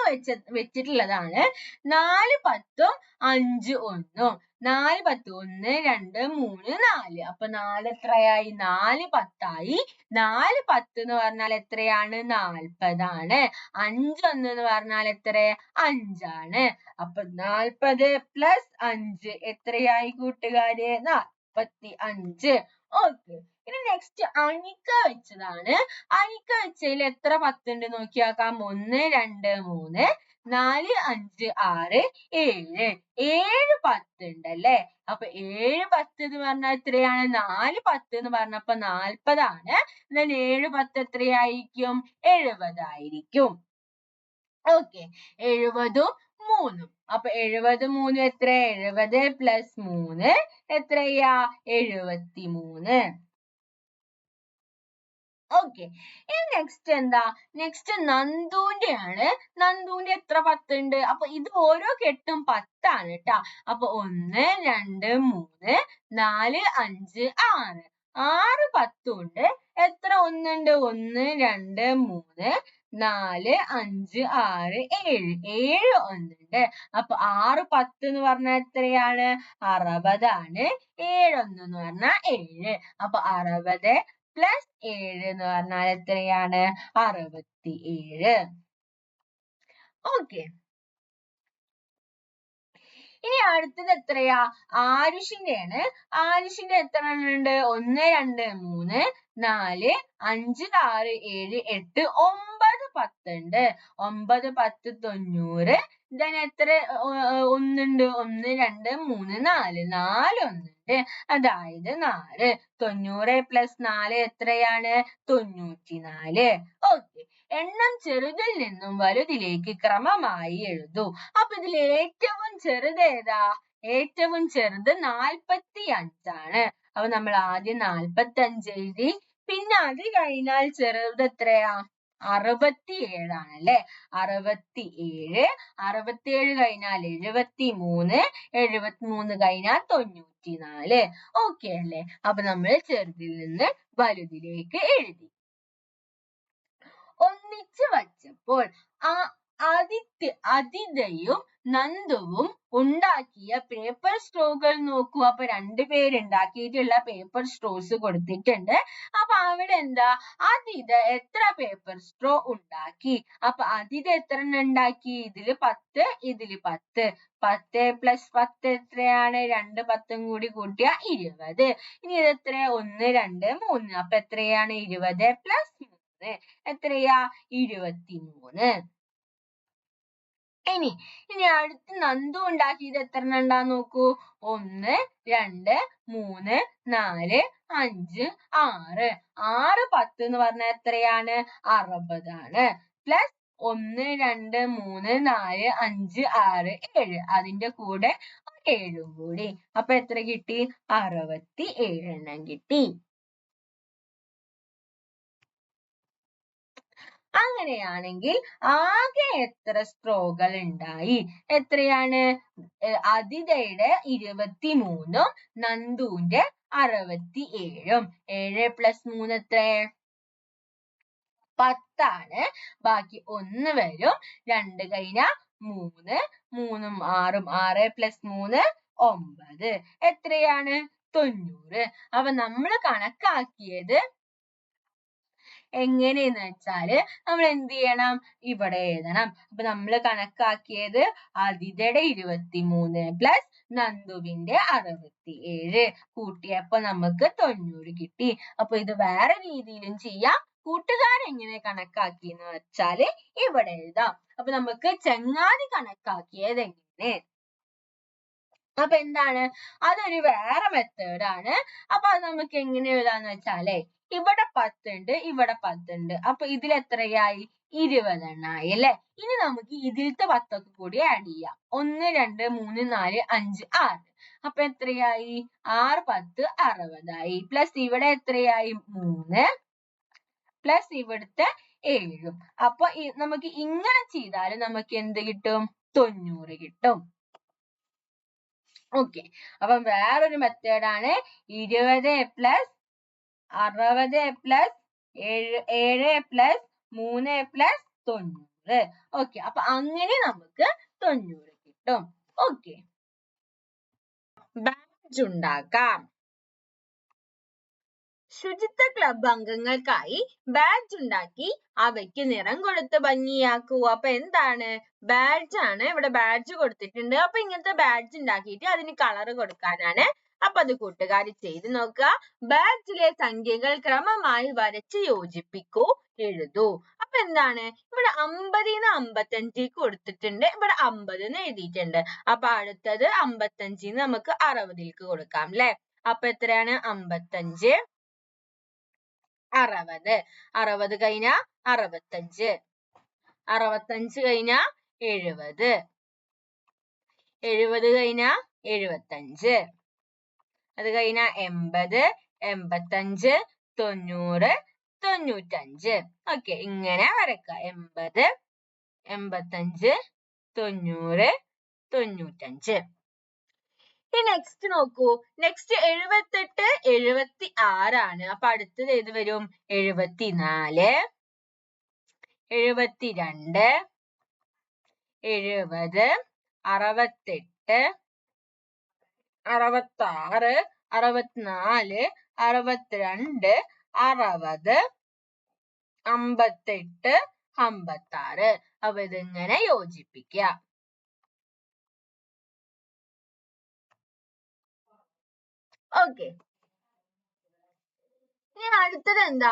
വെച്ചിട്ടുള്ളതാണ് 4 10ഉം 5 1ഉം. 4 10 1 2 3 4. അപ്പൊ 4 എത്രയായി? 4 10 ആയി. 4 10 എന്ന് പറഞ്ഞാൽ എത്രയാണ്? 40 ആണ്. 5 1 എന്ന് പറഞ്ഞാൽ എത്ര? 5 ആണ്. അപ്പൊ 40 + 5 എത്രയായി കൂട്ടുകാര്? 45. ഓക്കെ, ഇനി നെക്സ്റ്റ് അനിക്ക വെച്ചതാണ്. അനിക്ക വെച്ചതിൽ എത്ര 10 ഉണ്ട് നോക്കി നോക്കാം. 1 2 3 4 5 6 7. 7 10 ഉണ്ട് അല്ലേ? അപ്പൊ 7 10 എന്ന് പറഞ്ഞാൽ എത്രയാണ്? 4 10 എന്ന് പറഞ്ഞപ്പോ 40 ആണ്. എന്നാൽ 7 10 എത്രയായിരിക്കും? 70 ആയിരിക്കും. ഓക്കെ, 70ഉം 3ഉം. അപ്പൊ 70 3 എത്ര? 70 + 3 എത്രയാ? 73. ഓക്കെ, ഇനി നെക്സ്റ്റ് എന്താ? നെക്സ്റ്റ് നന്ദുവിന്റെ ആണ്. നന്ദുവിന്റെ എത്ര 10 ഉണ്ട്? അപ്പൊ ഇത് ഓരോ കെട്ടും 10 ആണ് കേട്ടാ. അപ്പൊ 1 2 3 4 5 6. 6 10 ഉണ്ട്. എത്ര 1 ഉണ്ട്? 1 2 3 4 5 6 7. 7 1 ഉണ്ട്. അപ്പൊ 6 10 എന്ന് പറഞ്ഞാൽ എത്രയാണ്? 60 ആണ്. 7 1 എന്ന് പറഞ്ഞാൽ 7. അപ്പൊ 60 + 7 എന്ന് പറഞ്ഞാൽ എത്രയാണ്? 67. ഓക്കെ, ഇനി അടുത്തത് എത്രയാ? ആരുഷിന്റെ ആണ്. ആരുഷിന്റെ എത്ര എണ്ണം ഉണ്ട്? 1 2 3 4 5 6 7 8 9 10 ഉണ്ട്. 9 10 90. Then എത്ര 1 ഉണ്ട്? 1 2 3 4. 4 1 അതായത് 4. 90 പ്ലസ് 4 എത്രയാണ്? 94. ഓക്കെ, എണ്ണം ചെറുതിൽ നിന്നും വലുതിലേക്ക് ക്രമമായി എഴുതൂ. അപ്പൊ ഇതിൽ ഏറ്റവും ചെറുത് ഏതാ? ഏറ്റവും ചെറുത് 45 ആണ്. അപ്പൊ നമ്മൾ ആദ്യം 45 എഴുതി. പിന്നെ അത് കഴിഞ്ഞാൽ ചെറുത് എത്രയാ? 67 ആണല്ലേ. 67. 67 കഴിഞ്ഞാൽ 73. 73 കഴിഞ്ഞാൽ 94. ഓക്കെ അല്ലേ? അപ്പൊ നമ്മൾ ചെറുതിൽ നിന്ന് വലുതിലേക്ക് എഴുതി. ഒന്നിച്ച് വച്ചപ്പോൾ അതിഥയും നന്ദുവും ഉണ്ടാക്കിയ പേപ്പർ സ്ട്രോകൾ നോക്കൂ. അപ്പൊ 2 പേരുണ്ടാക്കിയിട്ടുള്ള പേപ്പർ സ്ട്രോസ് കൊടുത്തിട്ടുണ്ട്. അപ്പൊ അവിടെ എന്താ? അതിഥ എത്ര പേപ്പർ സ്ട്രോ ഉണ്ടാക്കി? അപ്പൊ അതിഥ എത്ര ഉണ്ടാക്കി? ഇതില് 10, ഇതില് 10. 10 പ്ലസ് 10 എത്രയാണ്? 2 10 കൂടി കൂട്ടിയ 20. ഇനി ഇത് എത്ര? 1 2 3. അപ്പൊ എത്രയാണ്? 20 പ്ലസ് 3 എത്രയാ? 23. ഇനി അടുത്ത് നന്ദു ഉണ്ടാക്കിയത് എത്ര ഉണ്ടാന്ന് നോക്കൂ. 1 2 3 4 5 6. 6 10 എന്ന് പറഞ്ഞാൽ എത്രയാണ്? 60 ആണ്. പ്ലസ് 1 2 3 4 5 6 7. അതിന്റെ കൂടെ 7 കൂടി. അപ്പൊ എത്ര കിട്ടി? 67 എണ്ണം കിട്ടി. അങ്ങനെയാണെങ്കിൽ ആകെ എത്ര സ്ട്രോകൾ ഉണ്ടായി? എത്രയാണ്? അതിഥയുടെ 23ഉം നന്ദുവിന്റെ 67ഉം. 7 പ്ലസ് 3 എത്ര? 10 ആണ്. ബാക്കി 1 വരും. 2 കഴിഞ്ഞാ 3. 3ഉം 6ഉം. 6 പ്ലസ് 3 9. എത്രയാണ്? 90. അപ്പൊ നമ്മൾ കണക്കാക്കിയത് എങ്ങനെയെന്ന് വെച്ചാല് നമ്മൾ എന്ത് ചെയ്യണം? ഇവിടെ എഴുതണം. അപ്പൊ നമ്മൾ കണക്കാക്കിയത് അതിഥയുടെ 23 പ്ലസ് നന്ദുവിന്റെ 67 കൂട്ടിയപ്പോ നമുക്ക് 90 കിട്ടി. അപ്പൊ ഇത് വേറെ രീതിയിലും ചെയ്യാം. കൂട്ടുകാരെങ്ങനെ കണക്കാക്കി എന്ന് വെച്ചാല് ഇവിടെ എഴുതാം. അപ്പൊ നമുക്ക് ചങ്ങാതി കണക്കാക്കിയത് എങ്ങനെ? അപ്പൊ എന്താണ്? അതൊരു വേറെ മെത്തേഡാണ്. അപ്പൊ അത് നമുക്ക് എങ്ങനെ എഴുതാന്ന് വെച്ചാലേ, ഇവിടെ 10 ഉണ്ട്, ഇവിടെ 10 ഉണ്ട്. അപ്പൊ ഇതിൽ എത്രയായി? 20 എണ്ണായി അല്ലെ. ഇനി നമുക്ക് ഇതിലത്തെ 10 കൂടി ആഡ് ചെയ്യാം. 1 2 3 4 5 6. അപ്പൊ എത്രയായി? 6 10 60 പ്ലസ് ഇവിടെ എത്രയായി? 3 പ്ലസ് ഇവിടുത്തെ 7. അപ്പൊ നമുക്ക് ഇങ്ങനെ ചെയ്താൽ നമുക്ക് എന്ത് കിട്ടും? 90 കിട്ടും. ഓക്കെ, അപ്പം വേറൊരു മെത്തേഡാണ് 20 plus 60 plus 7 plus 3 plus 90. Okay, അപ്പൊ അങ്ങനെ നമുക്ക് 90 കിട്ടും. ഓക്കെ, ബാഡ്ജ് ഉണ്ടാക്കാം. ശുചിത്വ ക്ലബ് അംഗങ്ങൾക്കായി ബാഡ്ജ് ഉണ്ടാക്കി അവയ്ക്ക് നിറം കൊടുത്ത് ഭംഗിയാക്കൂ. അപ്പൊ എന്താണ്? ബാഡ്ജ് ആണ്. ഇവിടെ ബാഡ്ജ് കൊടുത്തിട്ടുണ്ട്. അപ്പൊ ഇങ്ങനത്തെ ബാഡ്ജ് ഉണ്ടാക്കിയിട്ട് അതിന് കളർ കൊടുക്കാനാണ്. അപ്പൊ അത് കൂട്ടുകാർ ചെയ്ത് നോക്കുക. ബാഡ്ജിലെ സംഖ്യകൾ ക്രമമായി വരച്ച് യോജിപ്പിക്കൂ, എഴുതൂ. അപ്പൊ എന്താണ്? ഇവിടെ 50ന്ന് 55 കൊടുത്തിട്ടുണ്ട്. ഇവിടെ 50 എഴുതിയിട്ടുണ്ട്. അപ്പൊ അടുത്തത് 55ന്ന് നമുക്ക് 60ലേക്ക് കൊടുക്കാം അല്ലെ. അപ്പൊ എത്രയാണ്? 55 60. 60 കഴിഞ്ഞ 65. 65 കഴിഞ്ഞ 70. 70 കഴിഞ്ഞ 75. അത് കഴിഞ്ഞ 80. 85. 90. 95. ഓക്കെ, ഇങ്ങനെ വരക്കാം. 80 85 90 95. നെക്സ്റ്റ് നോക്കൂ. നെക്സ്റ്റ് 78 76 ആണ്. അപ്പൊ അടുത്തത് ഏത് വരും? 74 72 70 68 66 64 62 60 58 56. അപ്പൊ ഇതിങ്ങനെ യോജിപ്പിക്കുക. ഓക്കെ, ഇനി അടുത്തത് എന്താ?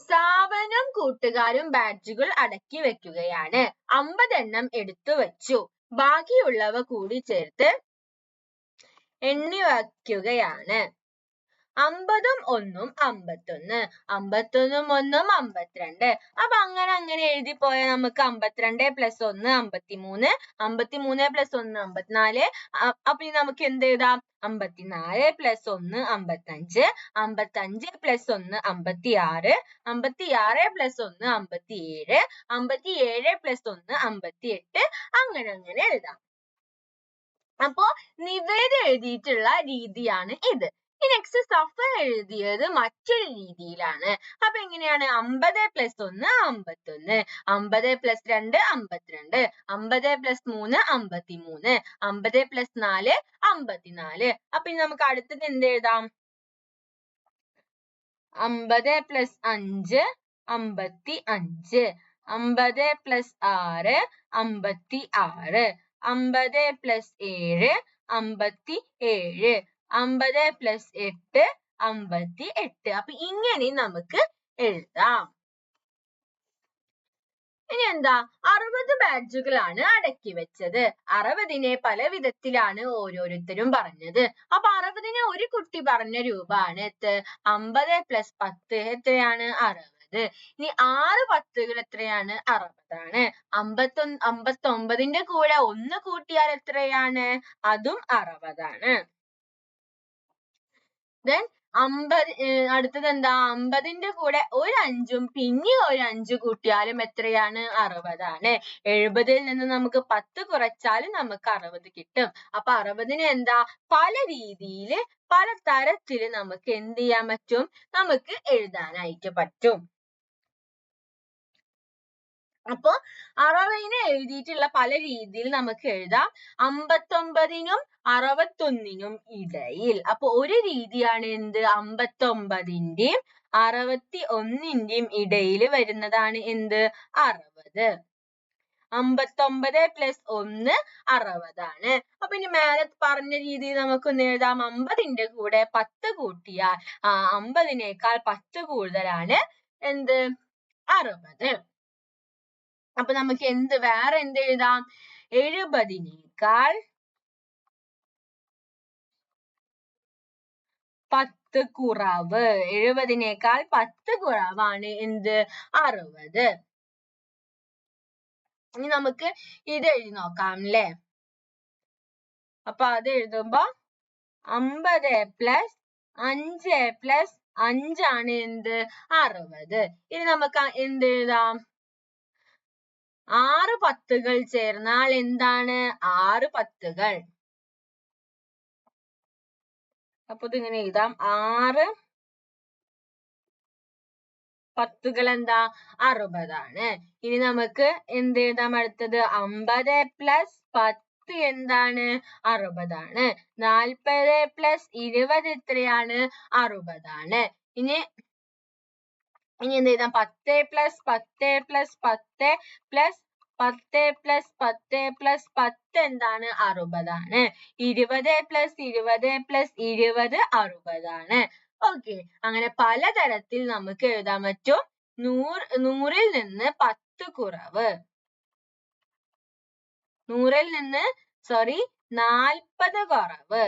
സാവനും കൂട്ടുകാരും ബാഡ്ജുകൾ അടക്കി വെക്കുകയാണ്. 50 എണ്ണം എടുത്തു വെച്ചു. ബാക്കിയുള്ളവ കൂടി ചേർത്ത് എണ്ണി വയ്ക്കുകയാണ്. 50ഉം 1ഉം 51, 51ഉം 1ഉം 52. അപ്പൊ അങ്ങനെ എഴുതി പോയാൽ നമുക്ക് 52 + 1 53, 53 + 1 54. അപ്പൊ ഇനി നമുക്ക് എന്ത് എഴുതാം? 54 + 1 55, 55 + 1 56, 56 + 1 57, 57 + 1 58. അങ്ങനെ എഴുതാം. അപ്പോ നിവേദ എഴുതിയിട്ടുള്ള രീതിയാണ് ഇത്. നെക്സ്റ്റ് സഫർ എഴുതിയത് മറ്റൊരു രീതിയിലാണ്. അപ്പൊ എങ്ങനെയാണ്? 50 + 1 51, 50 + 2 52, 50 + 3 53, 50 + 4 54. അപ്പൊ ഇനി നമുക്ക് അടുത്തത് എന്ത് എഴുതാം? 50 + 5 55, 50 + 6 56, 50 + 7 57, 50 + 8 58. അപ്പൊ ഇങ്ങനെ നമുക്ക് എഴുതാം. ഇനി എന്താ? 60 ബാഡ്ജുകളാണ് അടക്കി വെച്ചത്. 60നെ പല വിധത്തിലാണ് ഓരോരുത്തരും പറഞ്ഞത്. അപ്പൊ 60നെ ഒരു കുട്ടി പറഞ്ഞ രൂപമാണ് 50 + 10 എത്രയാണ്? 60. ഇനി 6 10കൾ എത്രയാണ്? 60 ആണ്. 59ന്റെ കൂടെ 1 കൂട്ടിയാൽ എത്രയാണ്? അതും 60 ആണ്. Then അടുത്തത് എന്താ? 50ന്റെ കൂടെ ഒരു 5ഉം പിന്നെ ഒരു 5 കൂട്ടിയാലും എത്രയാണ്? 60 ആണ്. 70ൽ നിന്ന് നമുക്ക് 10 കുറച്ചാലും നമുക്ക് 60 കിട്ടും. അപ്പൊ 60നെ എന്താ? പല രീതിയില് പല തരത്തില് നമുക്ക് എന്ത് ചെയ്യാൻ പറ്റും? നമുക്ക് എഴുതാനായിട്ട് പറ്റും. അപ്പൊ 60നെ എഴുതിയിട്ടുള്ള പല രീതിയിൽ നമുക്ക് എഴുതാം. 59നും 61നും ഇടയിൽ. അപ്പൊ ഒരു രീതിയാണ് എന്ത്? 59ന്റെയും 61ന്റെയും ഇടയിൽ വരുന്നതാണ് എന്ത്? 60. 59 + 1 60 ആണ്. അപ്പൊ ഇനി മേലെ പറഞ്ഞ രീതിയിൽ നമുക്കൊന്ന് എഴുതാം. 50ന്റെ കൂടെ 10 കൂട്ടിയാൽ 50നേക്കാൾ 10 കൂടുതലാണ് എന്ത്? 60. അപ്പൊ നമുക്ക് വേറെ എന്ത് എഴുതാം? 70നേക്കാൾ 10 കുറവ്. 70നേക്കാൾ 10 കുറവാണ് എന്ത്? 60. ഇനി നമുക്ക് ഇത് എഴുതി നോക്കാം അല്ലേ? അപ്പൊ അത് എഴുതുമ്പോ 50 + 5 + 5 ആണ് എന്ത്? 60. ഇനി നമുക്ക് എന്ത് എഴുതാം? 6 10കൾ ചേർന്നാൽ എന്താണ്? 6 10കൾ. അപ്പൊ ഇതിങ്ങനെ എഴുതാം. 6 10കൾ എന്താ? 60 ആണ്. ഇനി നമുക്ക് എന്ത് എഴുതാം? അടുത്തത് 50 + 10 എന്താണ്? 60 ആണ്. 40 + 20 എത്രയാണ്? 60 ആണ്. ഇനി എന്ത് എഴുതാം? 10 + 10 + 10 + 10 + 10 + 10 എന്താണ്? 60 ആണ്. 20 + 20 + 20 60 ആണ്. ഓക്കെ, അങ്ങനെ പലതരത്തിൽ നമുക്ക് എഴുതാൻ പറ്റും. 100ൽ നിന്ന് 10 കുറവ്. 100ൽ നിന്ന് 40 കുറവ്.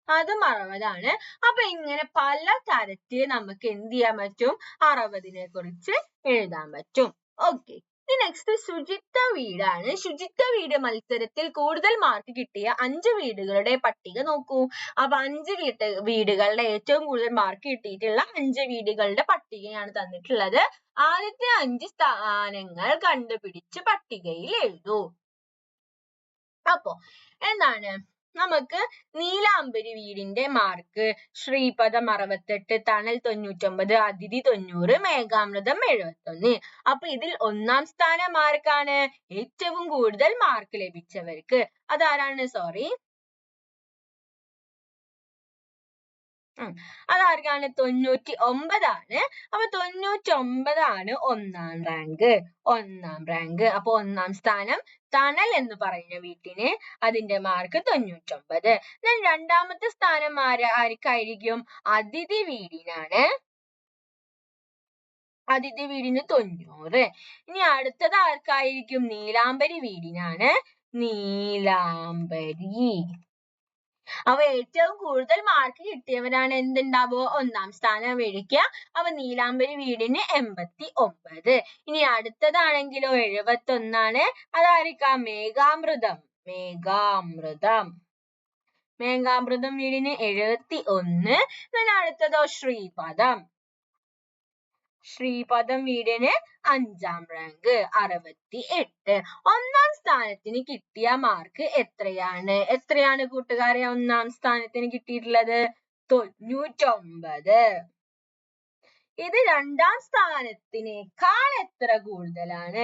അതും 60 ആണ്. അപ്പൊ ഇങ്ങനെ പല തരത്തിൽ നമുക്ക് എന്ത് ചെയ്യാൻ പറ്റും? 60നെ കുറിച്ച് എഴുതാൻ പറ്റും. ഓക്കെ, ഇനി നെക്സ്റ്റ് ശുചിത്വ വീടാണ്. ശുചിത്വ വീട് മത്സരത്തിൽ കൂടുതൽ മാർക്ക് കിട്ടിയ 5 വീടുകളുടെ പട്ടിക നോക്കൂ. അപ്പൊ 5 വീടുകളുടെ ഏറ്റവും കൂടുതൽ മാർക്ക് കിട്ടിയിട്ടുള്ള 5 വീടുകളുടെ പട്ടികയാണ് തന്നിട്ടുള്ളത്. ആദ്യത്തെ 5 സ്ഥാനങ്ങൾ കണ്ടുപിടിച്ച് പട്ടികയിൽ എഴുതൂ. അപ്പൊ എന്താണ്? നമുക്ക് നീലാംബരി വീടിന്റെ മാർക്ക് ശ്രീപദം 68, തണൽ 99, അതിഥി 90, മേഘാമൃതം 71. അപ്പൊ ഇതിൽ 1ാം സ്ഥാനം ആർക്കാണ്? ഏറ്റവും കൂടുതൽ മാർക്ക് ലഭിച്ചവർക്ക്. അതാരാണ്? അതാർക്കാണ്? 99 ആണ്. അപ്പൊ 99 ആണ് 1ാം റാങ്ക്. അപ്പൊ 1ാം സ്ഥാനം തണൽ എന്ന് പറയുന്ന വീട്ടിന് അതിന്റെ മാർക്ക് 99. എന്നാൽ 2ാമത്തെ സ്ഥാനം ആർക്കായിരിക്കും? അതിഥി വീടിനാണ്. അതിഥി വീടിന് 90. ഇനി അടുത്തത് ആർക്കായിരിക്കും? നീലാംബരി വീടിനാണ് നീലാംബരി. അപ്പൊ ഏറ്റവും കൂടുതൽ മാർക്ക് കിട്ടിയവരാണ് എന്തുണ്ടാവുക? ഒന്നാം സ്ഥാനം മേടിക്കുക. അപ്പൊ നീലാംബരി വീടിന് 89. ഇനി അടുത്തതാണെങ്കിലോ 71. അതായിരിക്കാം മേഘാമൃതം. മേഘാമൃതം വീടിന് 71. പിന്നെ അടുത്തതോ ശ്രീപദം വീടിന് 5ാം റാങ്ക് 68. ഒന്നാം സ്ഥാനത്തിന് കിട്ടിയ മാർക്ക് എത്രയാണ് കൂട്ടുകാരെ ഒന്നാം സ്ഥാനത്തിന് കിട്ടിയിട്ടുള്ളത്? 99. ഇത് രണ്ടാം സ്ഥാനത്തിനേക്കാൾ എത്ര കൂടുതലാണ്?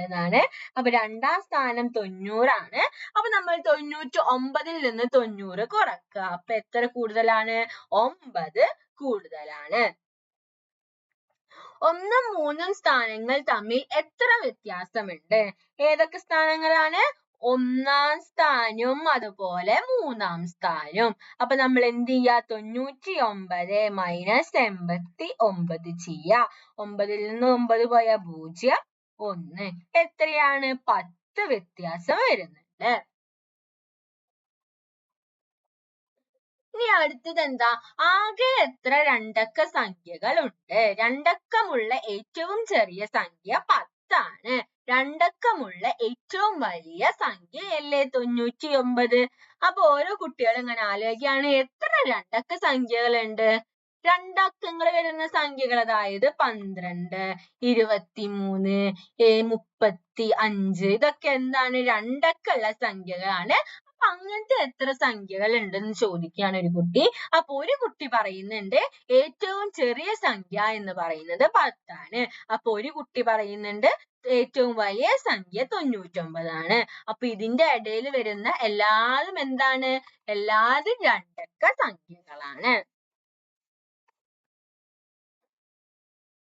എന്നാണ്. അപ്പൊ രണ്ടാം സ്ഥാനം 90 ആണ്. അപ്പൊ നമ്മൾ 99-ൽ നിന്ന് 90 കുറക്കുക. അപ്പൊ എത്ര കൂടുതലാണ്? 9 കൂടുതലാണ്. 1ഉം 3ഉം സ്ഥാനങ്ങൾ തമ്മിൽ എത്ര വ്യത്യാസമുണ്ട്? ഏതൊക്കെ സ്ഥാനങ്ങളാണ്? 1ാം സ്ഥാനവും അതുപോലെ 3ാം സ്ഥാനവും. അപ്പൊ നമ്മൾ എന്ത് ചെയ്യുക? 99 - 89 ചെയ്യുക. 9ൽ നിന്ന് 9 പോയാൽ 0, 1. എത്രയാണ്? 10 വ്യത്യാസം വരുന്നുണ്ട്. ഇനി അടുത്തത് എന്താ? ആകെ എത്ര രണ്ടക്ക സംഖ്യകളുണ്ട്? രണ്ടക്കമുള്ള ഏറ്റവും ചെറിയ സംഖ്യ 10 ആണ്. രണ്ടക്കമുള്ള ഏറ്റവും വലിയ സംഖ്യയല്ലേ 99? അപ്പൊ ഓരോ കുട്ടികളും ഇങ്ങനെ ആലോചിക്കുകയാണ്, എത്ര രണ്ടക്ക സംഖ്യകളുണ്ട്? രണ്ടക്കങ്ങൾ വരുന്ന സംഖ്യകൾ, അതായത് 12, 23, 35, ഇതൊക്കെ എന്താണ്? രണ്ടക്കമുള്ള സംഖ്യകളാണ്. അപ്പൊ അങ്ങനത്തെ എത്ര സംഖ്യകൾ ഉണ്ടെന്ന് ചോദിക്കുകയാണ് ഒരു കുട്ടി. അപ്പൊ ഒരു കുട്ടി പറയുന്നുണ്ട് ഏറ്റവും ചെറിയ സംഖ്യ എന്ന് പറയുന്നത് 10 ആണ്. അപ്പൊ ഒരു കുട്ടി പറയുന്നുണ്ട് ഏറ്റവും വലിയ സംഖ്യ 99 ആണ്. അപ്പൊ ഇതിന്റെ ഇടയിൽ വരുന്ന എല്ലാതും എന്താണ്? എല്ലാതും രണ്ടക്ക സംഖ്യകളാണ്.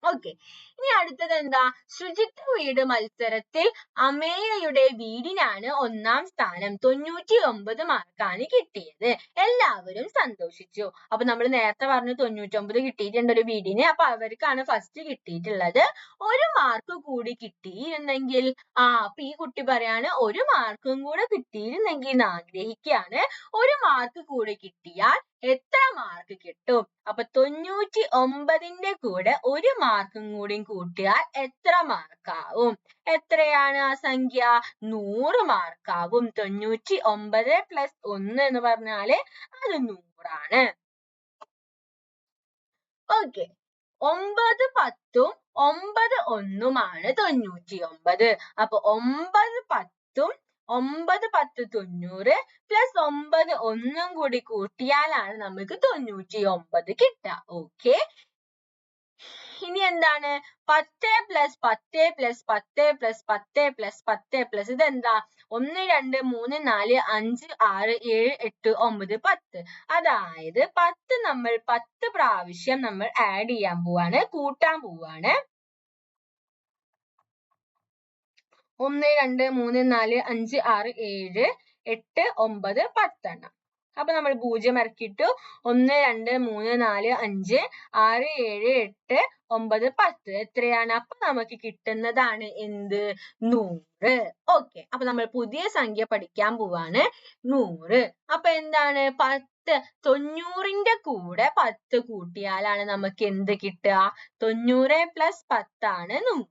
ഓക്കെ. ഇനി അടുത്തത് എന്താ? ശുചിത്വ വീട് മത്സരത്തിൽ അമേയയുടെ വീടിനാണ് 1ാം സ്ഥാനം. 99 മാർക്കാണ് കിട്ടിയത്. എല്ലാവരും സന്തോഷിച്ചു. അപ്പൊ നമ്മൾ നേരത്തെ പറഞ്ഞു 99 കിട്ടിയിട്ടുണ്ട് ഒരു വീടിന്. അപ്പൊ അവർക്കാണ് ഫസ്റ്റ് കിട്ടിയിട്ടുള്ളത്. 1 മാർക്ക് കൂടി കിട്ടിയിരുന്നെങ്കിൽ, അപ്പൊ ഈ കുട്ടി പറയാണ് 1 മാർക്കും കൂടെ കിട്ടിയിരുന്നെങ്കിൽ എന്ന് ആഗ്രഹിക്കുകയാണ്. 1 മാർക്ക് കൂടി കിട്ടിയാൽ എത്ര മാർക്ക് കിട്ടും? അപ്പൊ 99ന്റെ കൂടെ 1 മാർക്കും കൂടി കൂട്ടിയാൽ എത്ര മാർക്കാവും? എത്രയാണ് ആ സംഖ്യ? 100 മാർക്കാവും. 99 + 1 എന്ന് പറഞ്ഞാല് അത് 100 ആണ്. ഓക്കെ. 9, 10ഉം 9, 1ഉമാണ് 99. അപ്പൊ 9, 10ഉം 9, 10, 90 + 9, 1ഉം കൂടി കൂട്ടിയാലാണ് നമുക്ക് 99 കിട്ടുക. ഓക്കെ. ഇനി എന്താണ്? 10 + 10 + 10 + 10 + 10 ഇതെന്താ? 1, 2, 3, 4, 5, 6, 7, 8, 9, 10. അതായത് 10 നമ്മൾ 10 പ്രാവശ്യം നമ്മൾ ആഡ് ചെയ്യാൻ പോവാണ്, കൂട്ടാൻ പോവാണ്. 1, 2, 3, 4, 5, 6, 7, 8, 9, 10 എണ്ണം. അപ്പൊ നമ്മൾ 0 ഇറക്കിയിട്ടു. 1, 2, 3, 4, 5, 6, 7, 8, 9, 10. എത്രയാണ്? അപ്പൊ നമുക്ക് കിട്ടുന്നതാണ് എന്ത്? 100. ഓക്കെ. അപ്പൊ നമ്മൾ പുതിയ സംഖ്യ പഠിക്കാൻ പോവാണ്, 100. അപ്പൊ എന്താണ്? 90ന്റെ കൂടെ 10 കൂട്ടിയാലാണ് നമുക്ക് എന്ത് കിട്ടുക? 90 + 10 ആണ് 100.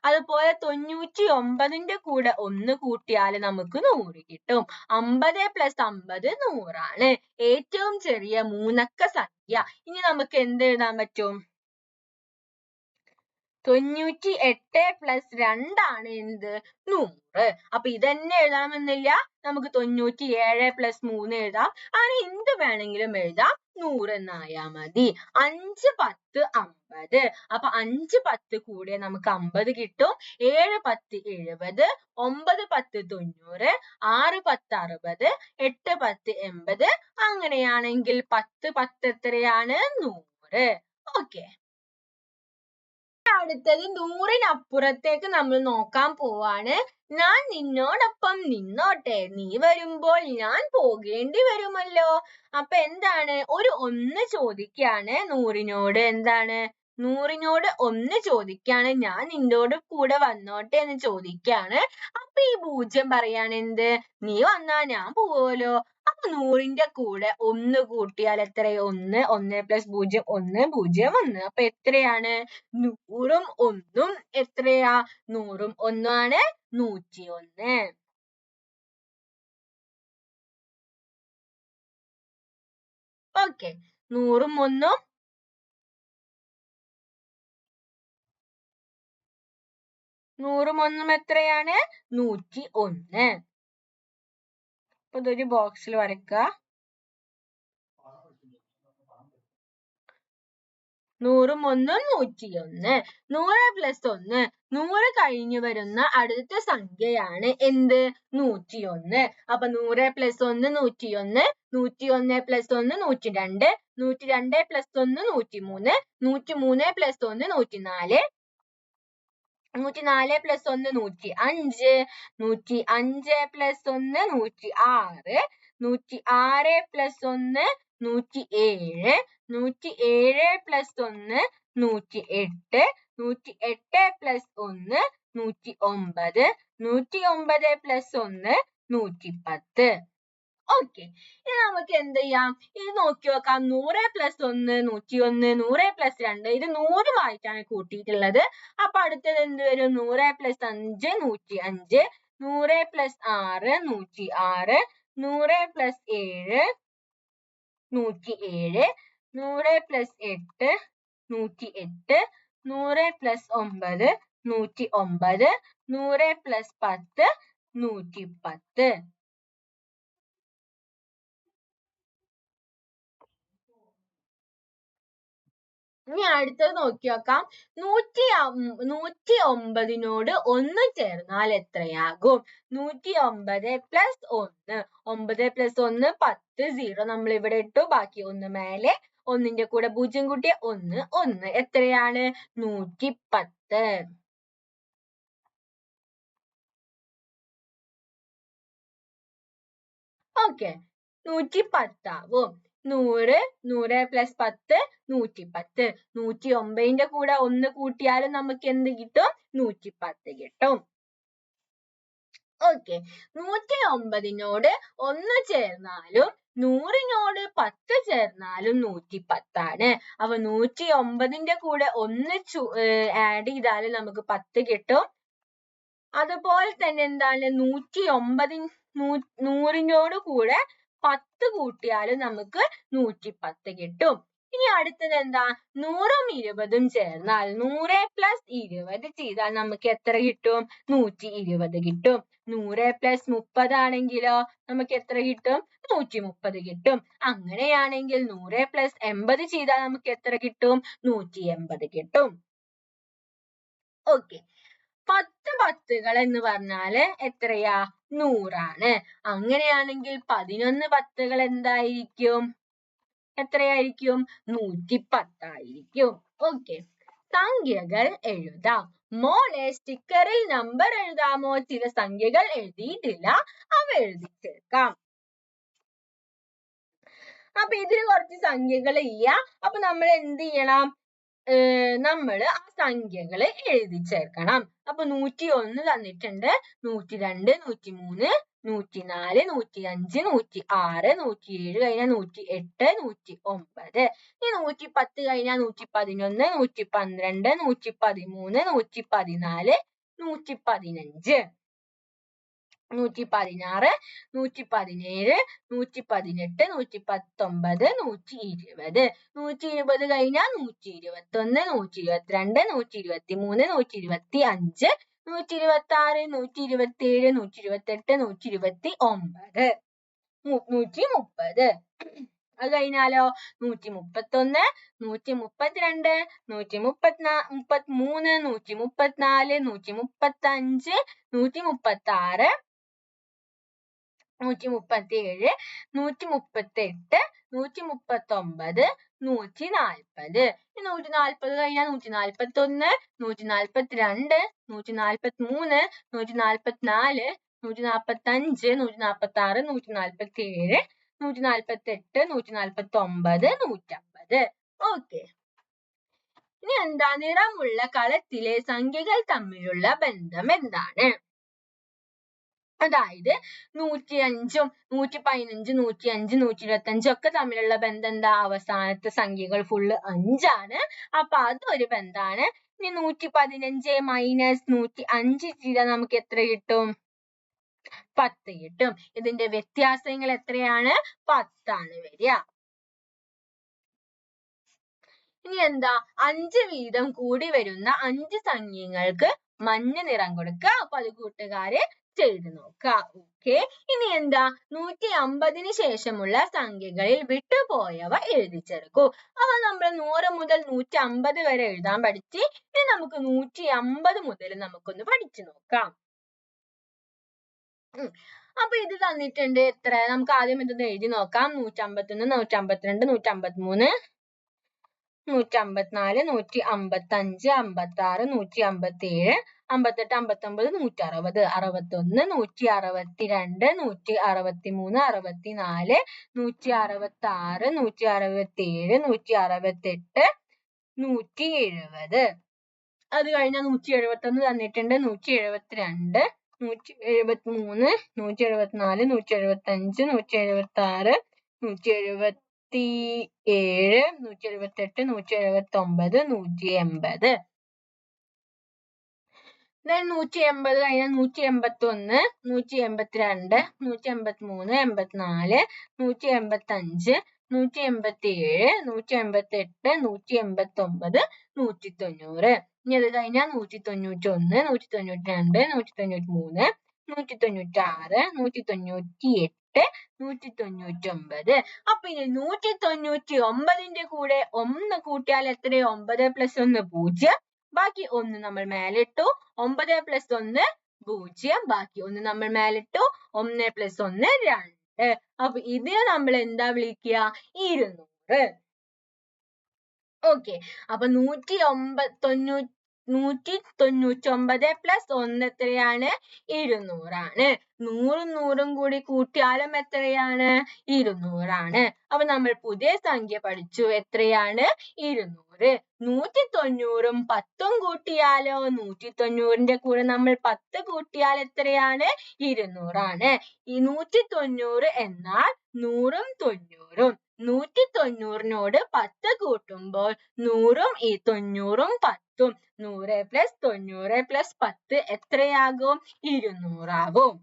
അതുപോലെ 99ന്റെ കൂടെ 1 കൂട്ടിയാൽ നമുക്ക് 100 കിട്ടും. 50 + 50 100 ആണ്. ഏറ്റവും ചെറിയ 3 അക്ക സംഖ്യ. ഇനി നമുക്ക് എന്ത് എഴുതാൻ പറ്റും? 98 + 2 ആണ് എന്ത്? 100. അപ്പൊ ഇതന്നെ എഴുതണമെന്നില്ല. നമുക്ക് 97 + 3 എഴുതാം. അങ്ങനെ എന്ത് വേണമെങ്കിലും എഴുതാം. 100 എന്നായാൽ മതി. 5, 10, 50. അപ്പൊ 5, 10 കൂടിയ നമുക്ക് 50 കിട്ടും. 7, 10, 70. 9, 10, 90. 6, 10, 60. 8, 10, 80. അങ്ങനെയാണെങ്കിൽ 10, 10 എത്രയാണ്? 100. ഓക്കെ. അടുത്തത് 100-നപ്പുറത്തേക്ക് നമ്മൾ നോക്കാൻ പോവാണ്. ഞാൻ നിന്നോടൊപ്പം നിന്നോട്ടെ, നീ വരുമ്പോൾ ഞാൻ പോകേണ്ടി വരുമല്ലോ. അപ്പൊ എന്താണ്? ഒരു 1 ചോദിക്കുകയാണ് 100നോട്. എന്താണ്? 100നോട് 1 ചോദിക്കാണ്, ഞാൻ നിന്നോട് കൂടെ വന്നോട്ടെ എന്ന് ചോദിക്കാണ്. അപ്പൊ ഈ 0 പറയാണ് എന്ത്, നീ വന്നാ ഞാൻ പോവോലോ. അപ്പൊ 100ന്റെ കൂടെ 1 കൂട്ടിയാൽ എത്രയാ? 1 1 + 0 1 0 1. അപ്പൊ എത്രയാണ്? 100ഉം 1ഉം എത്രയാ? 100ഉം 1ഉം ആണ് 101. ഓക്കെ, 100ഉം 1ഉം 100ഉം 1ഉം എത്രയാണ്? 101. അപ്പൊ ഇതൊരു ബോക്സിൽ വരയ്ക്കുക. 100ഉം 1ഉം 101. 100 + 1, 100 കഴിഞ്ഞു വരുന്ന അടുത്ത സംഖ്യയാണ് എന്ത്? 101. അപ്പൊ 100 + 1 101, 101 + 1 102, 102 + 1 103, 103 + 1 104, 104 + 1 105, 105 + 1 106, 106 + 1 107, 107 + 1 108, 108 + 1 109, 109 + 1 110. ഓക്കെ, ഇനി നമുക്ക് എന്ത് ചെയ്യാം? ഇത് നോക്കി നോക്കാം. 100 + 1 101, 100 + 2 ഇത് 100മായിട്ടാണ് കൂട്ടിയിട്ടുള്ളത്. അപ്പൊ അടുത്തത് എന്ത് വരും? 100 + 5 105, 100 + 6 106, 100 + 7 107, 100 + 8 108, 100 + 9 109, 100 + 10 110. ഇനി അടുത്തത് നോക്കി നോക്കാം. 109നോട് 1 ചേർന്നാൽ എത്രയാകും? 109 + 1, 9 + 1 10, 0 നമ്മൾ ഇവിടെ ഇട്ടു. ബാക്കി 1 മേലെ, 1ന്റെ കൂടെ 0 കൂട്ടിയ 1 1 എത്രയാണ്? 110. ഓക്കെ, 110 ആവും. 100 100 + 10 110, 109ന്റെ കൂടെ 1 കൂട്ടിയാലും നമുക്ക് എന്ത് കിട്ടും? 110 കിട്ടും. ഓക്കെ, 109നോട് 1 ചേർന്നാലും 100നോട് 10 ചേർന്നാലും 110 ആണ്. അപ്പൊ 109ന്റെ കൂടെ 1 ആഡ് ചെയ്താലും നമുക്ക് 10 കിട്ടും. അതുപോലെ തന്നെ എന്താണ്? 100നോട് കൂടെ 10 കൂട്ടിയാലും നമുക്ക് 110 കിട്ടും. ഇനി അടുത്തത് എന്താ? 100ഉം 20ഉം ചേർന്നാൽ 100 + 20 ചെയ്താൽ നമുക്ക് എത്ര കിട്ടും? 120 കിട്ടും. 100 + 30 ആണെങ്കിലോ നമുക്ക് എത്ര കിട്ടും? 130 കിട്ടും. അങ്ങനെയാണെങ്കിൽ 100 + 80 ചെയ്താൽ നമുക്ക് എത്ര കിട്ടും? 180 കിട്ടും. ഓക്കെ, 10 10കൾ എന്ന് പറഞ്ഞാല് എത്രയാ? 100 ആണ്. അങ്ങനെയാണെങ്കിൽ 11 10കൾ എന്തായിരിക്കും? എത്രയായിരിക്കും? 110 ആയിരിക്കും. ഓക്കെ, സംഖ്യകൾ എഴുതാം. മോളെ സ്റ്റിക്കറിൽ നമ്പർ എഴുതാമോ? ചില സംഖ്യകൾ എഴുതിയിട്ടില്ല, അവ എഴുതി ചേർക്കാം. അപ്പൊ ഇതിൽ കുറച്ച് സംഖ്യകൾ ഇല്ല. അപ്പൊ നമ്മൾ എന്ത് ചെയ്യണം? നമ്മൾ ആ സംഖ്യകള് എഴുതി ചേർക്കണം. അപ്പൊ 101 തന്നിട്ടുണ്ട്, 102 103 104 105 106 107 കഴിഞ്ഞാൽ 108 109. ഇനി 110 കഴിഞ്ഞാൽ 111 112 113 114 115, 116 117 118 119 120, 120 കഴിഞ്ഞാൽ 121 122 123 125 126 127 128 129 130. അത് കഴിഞ്ഞാലോ 131 132 133 134 135 136 137 138 139 140. 140 കഴിഞ്ഞാൽ 141 142 143 144 145 146 147 148 149 150. ഓക്കെ, ഇനി എന്താ നിറമുള്ള കളത്തിലെ സംഖ്യകൾ തമ്മിലുള്ള ബന്ധം എന്താണ്? അതായത് 105ഉം 115, 105, 125 ഒക്കെ തമ്മിലുള്ള ബന്ധം എന്താ? അവസാനത്തെ സംഖ്യകൾ ഫുള്ള് 5ആണ്. അപ്പൊ അതൊരു ബന്ധാണ്. ഇനി 115 മൈനസ് 105 ചെയ്താൽ നമുക്ക് എത്ര കിട്ടും? 10 കിട്ടും. ഇതിന്റെ വ്യത്യാസങ്ങൾ എത്രയാണ്? 10 വരിക. ഇനി എന്താ? 5 വീതം കൂടി വരുന്ന 5 സംഖ്യകൾക്ക് മഞ്ഞ നിറം കൊടുക്കുക. അപ്പൊ അത് കൂട്ടുകാരെ ചെയ്ത് നോക്കുക. ഓക്കെ. ഇനി എന്താ? 150 ശേഷമുള്ള സംഖ്യകളിൽ വിട്ടുപോയവ എഴുതിച്ചെടുക്കൂ. അപ്പൊ നമ്മൾ 100 മുതൽ 150 വരെ എഴുതാൻ പഠിച്ച്. ഇനി നമുക്ക് 150 മുതൽ നമുക്കൊന്ന് പഠിച്ചു നോക്കാം. അപ്പൊ ഇത് തന്നിട്ടുണ്ട് എത്ര? നമുക്ക് ആദ്യം ഇതൊന്ന് എഴുതി നോക്കാം. 151, 152, 153, 154, 155, 56, 157, 58, 59, 160, 61, 162, 163, 64, 166, 167, 168, 170. അത് കഴിഞ്ഞാൽ 171 തന്നിട്ടുണ്ട്, 172, 173, 174, 175, 176, 177, 178, 179, 180. then 180 കഴിഞ്ഞാൽ 181, 182, 183, 84, 185, 187, 188, 189, 190. ഇനി അത് കഴിഞ്ഞാൽ 191, 192, 193, 196, 198, 199. അപ്പൊ ഇനി 199ന്റെ കൂടെ 1 കൂട്ടിയാൽ എത്രയോ? 9 + 1 0. ബാക്കി 1 നമ്മൾ മേലിട്ടു. 9 + 1 0. ബാക്കി 1 നമ്മൾ മേലിട്ടു. 1 + 1 2. അപ്പൊ ഇതിനെ നമ്മൾ എന്താ വിളിക്കുക? 200. ഓക്കെ. അപ്പൊ 199 + 1 എത്രയാണ്? 200 ആണ്. 100ഉം 100ഉം കൂടി കൂട്ടിയാലും എത്രയാണ്? 200 ആണ്. അപ്പൊ നമ്മൾ പുതിയ സംഖ്യ പഠിച്ചു. എത്രയാണ്? 200. 190ഉം 10ഉം കൂട്ടിയാലോ? 190ന്റെ കൂടെ നമ്മൾ 10 കൂട്ടിയാൽ എത്രയാണ്? 200 ആണ്. ഈ 190 എന്നാൽ 100ഉം 90ഉം. 190നോട് 10 കൂട്ടുമ്പോൾ 100ഉം 90ഉം 10ഉം. 100 + 90 + 10 എത്രയാകും? 200 ആകും.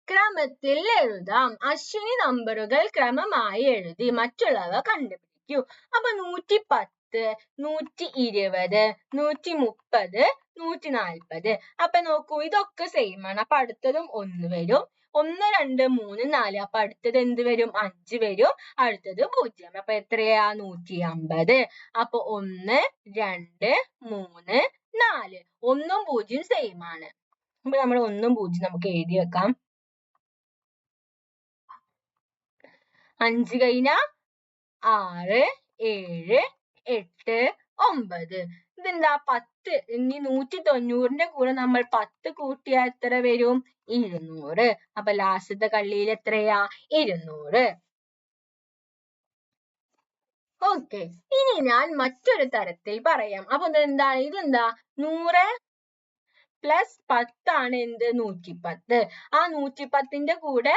ക്രമത്തിൽ എഴുതാം. അശ്വിനി നമ്പറുകൾ ക്രമമായി എഴുതി മറ്റുള്ളവ കണ്ടുപിടിക്കൂ. അപ്പൊ 110, 120, 130, 140. അപ്പൊ നോക്കൂ, ഇതൊക്കെ സെയിം ആണ്. അപ്പൊ അടുത്തതും 1 വരും. 1, 2, 3, 4. അപ്പൊ അടുത്തത് എന്ത് വരും? 5 വരും. അടുത്തത് 0. അപ്പൊ എത്രയാ? 150. അപ്പൊ 1, 2, 3, 4. 1ഉം 0ഉം സെയിം ആണ്. അപ്പൊ നമ്മൾ 1ഉം 0ഉം നമുക്ക് എഴുതി വെക്കാം. 5 കഴിഞ്ഞാൽ 6, 7, 8, 9. ഇതെന്താ? 10. ഇനി 190ന്റെ കൂടെ നമ്മൾ 10 കൂട്ടിയാൽ എത്ര വരും? 200. അപ്പൊ ലാസ്റ്റത്തെ കള്ളിയിൽ എത്രയാ? 200. ഓക്കെ. ഇനി ഞാൻ മറ്റൊരു തരത്തിൽ പറയാം. അപ്പൊ ഇതെന്താണ്? ഇതെന്താ? 100 + 10 ആണ് എന്ത്? 110. ആ 110ന്റെ കൂടെ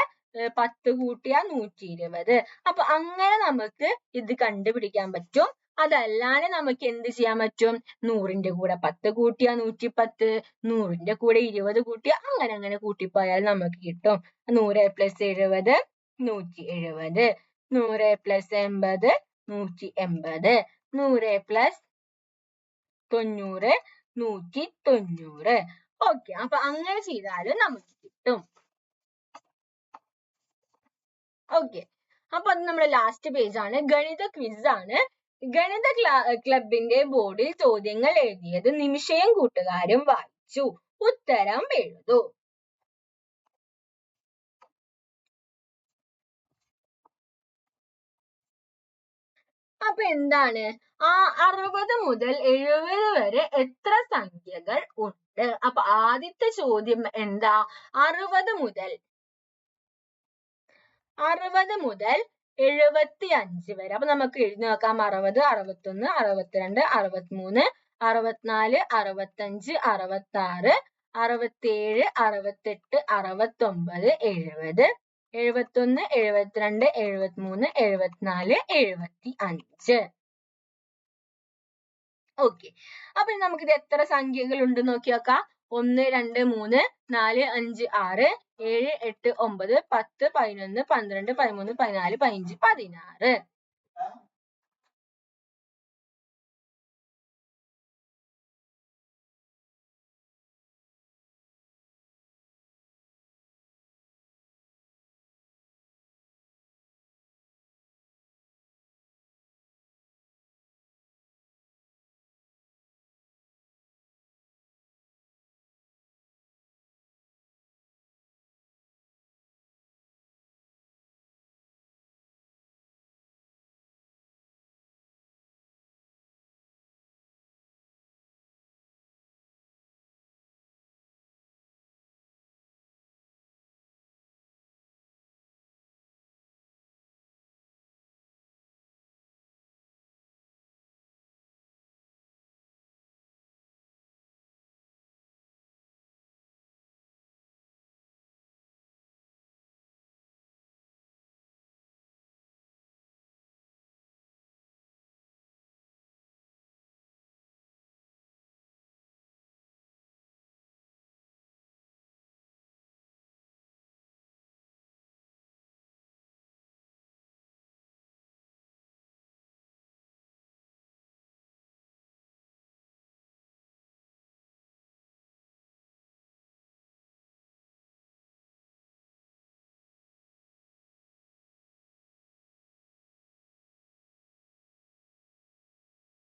10 കൂട്ടിയാൽ 120. അപ്പൊ അങ്ങനെ നമുക്ക് ഇത് കണ്ടുപിടിക്കാൻ പറ്റും. അതല്ലാതെ നമുക്ക് എന്ത് ചെയ്യാൻ പറ്റും? 100ന്റെ കൂടെ 10 കൂട്ടിയാൽ 110, 100ന്റെ കൂടെ 20 കൂട്ടിയാൽ അങ്ങനെ കൂട്ടിപ്പോയാൽ നമുക്ക് കിട്ടും. 100 + 70, 170. 100 + 80, 180. 100 + 90, 190. ഓക്കെ. അപ്പൊ അങ്ങനെ ചെയ്താലും നമുക്ക് കിട്ടും. ഓക്കെ. അപ്പൊ അത് നമ്മുടെ ലാസ്റ്റ് പേജ് ആണ്. ഗണിത ക്വിസ് ആണ്. ഗണിത ക്ലബിന്റെ ബോർഡിൽ ചോദ്യങ്ങൾ എഴുതിയത് നിമിഷയും കൂട്ടുകാരും വായിച്ചു. ഉത്തരം എഴുതൂ. അപ്പൊ എന്താണ്? 60 മുതൽ 70 വരെ എത്ര സംഖ്യകൾ ഉണ്ട്? അപ്പൊ ആദ്യത്തെ ചോദ്യം എന്താ? 60 മുതൽ 75 വരെ. അപ്പൊ നമുക്ക് എഴുതി നോക്കാം. 60, 61, 62, 63, 64, 65, 66, 67, 68, 69, 70, 71, 72, 73, 74, 75. ഓക്കെ. അപ്പൊ നമുക്കിത് എത്ര സംഖ്യകൾ ഉണ്ട് നോക്കി നോക്കാം. 1, 2, 3, 4, 5, 6, 7, 8, 9, 10, 11, 12, 13, 14, 15, 16.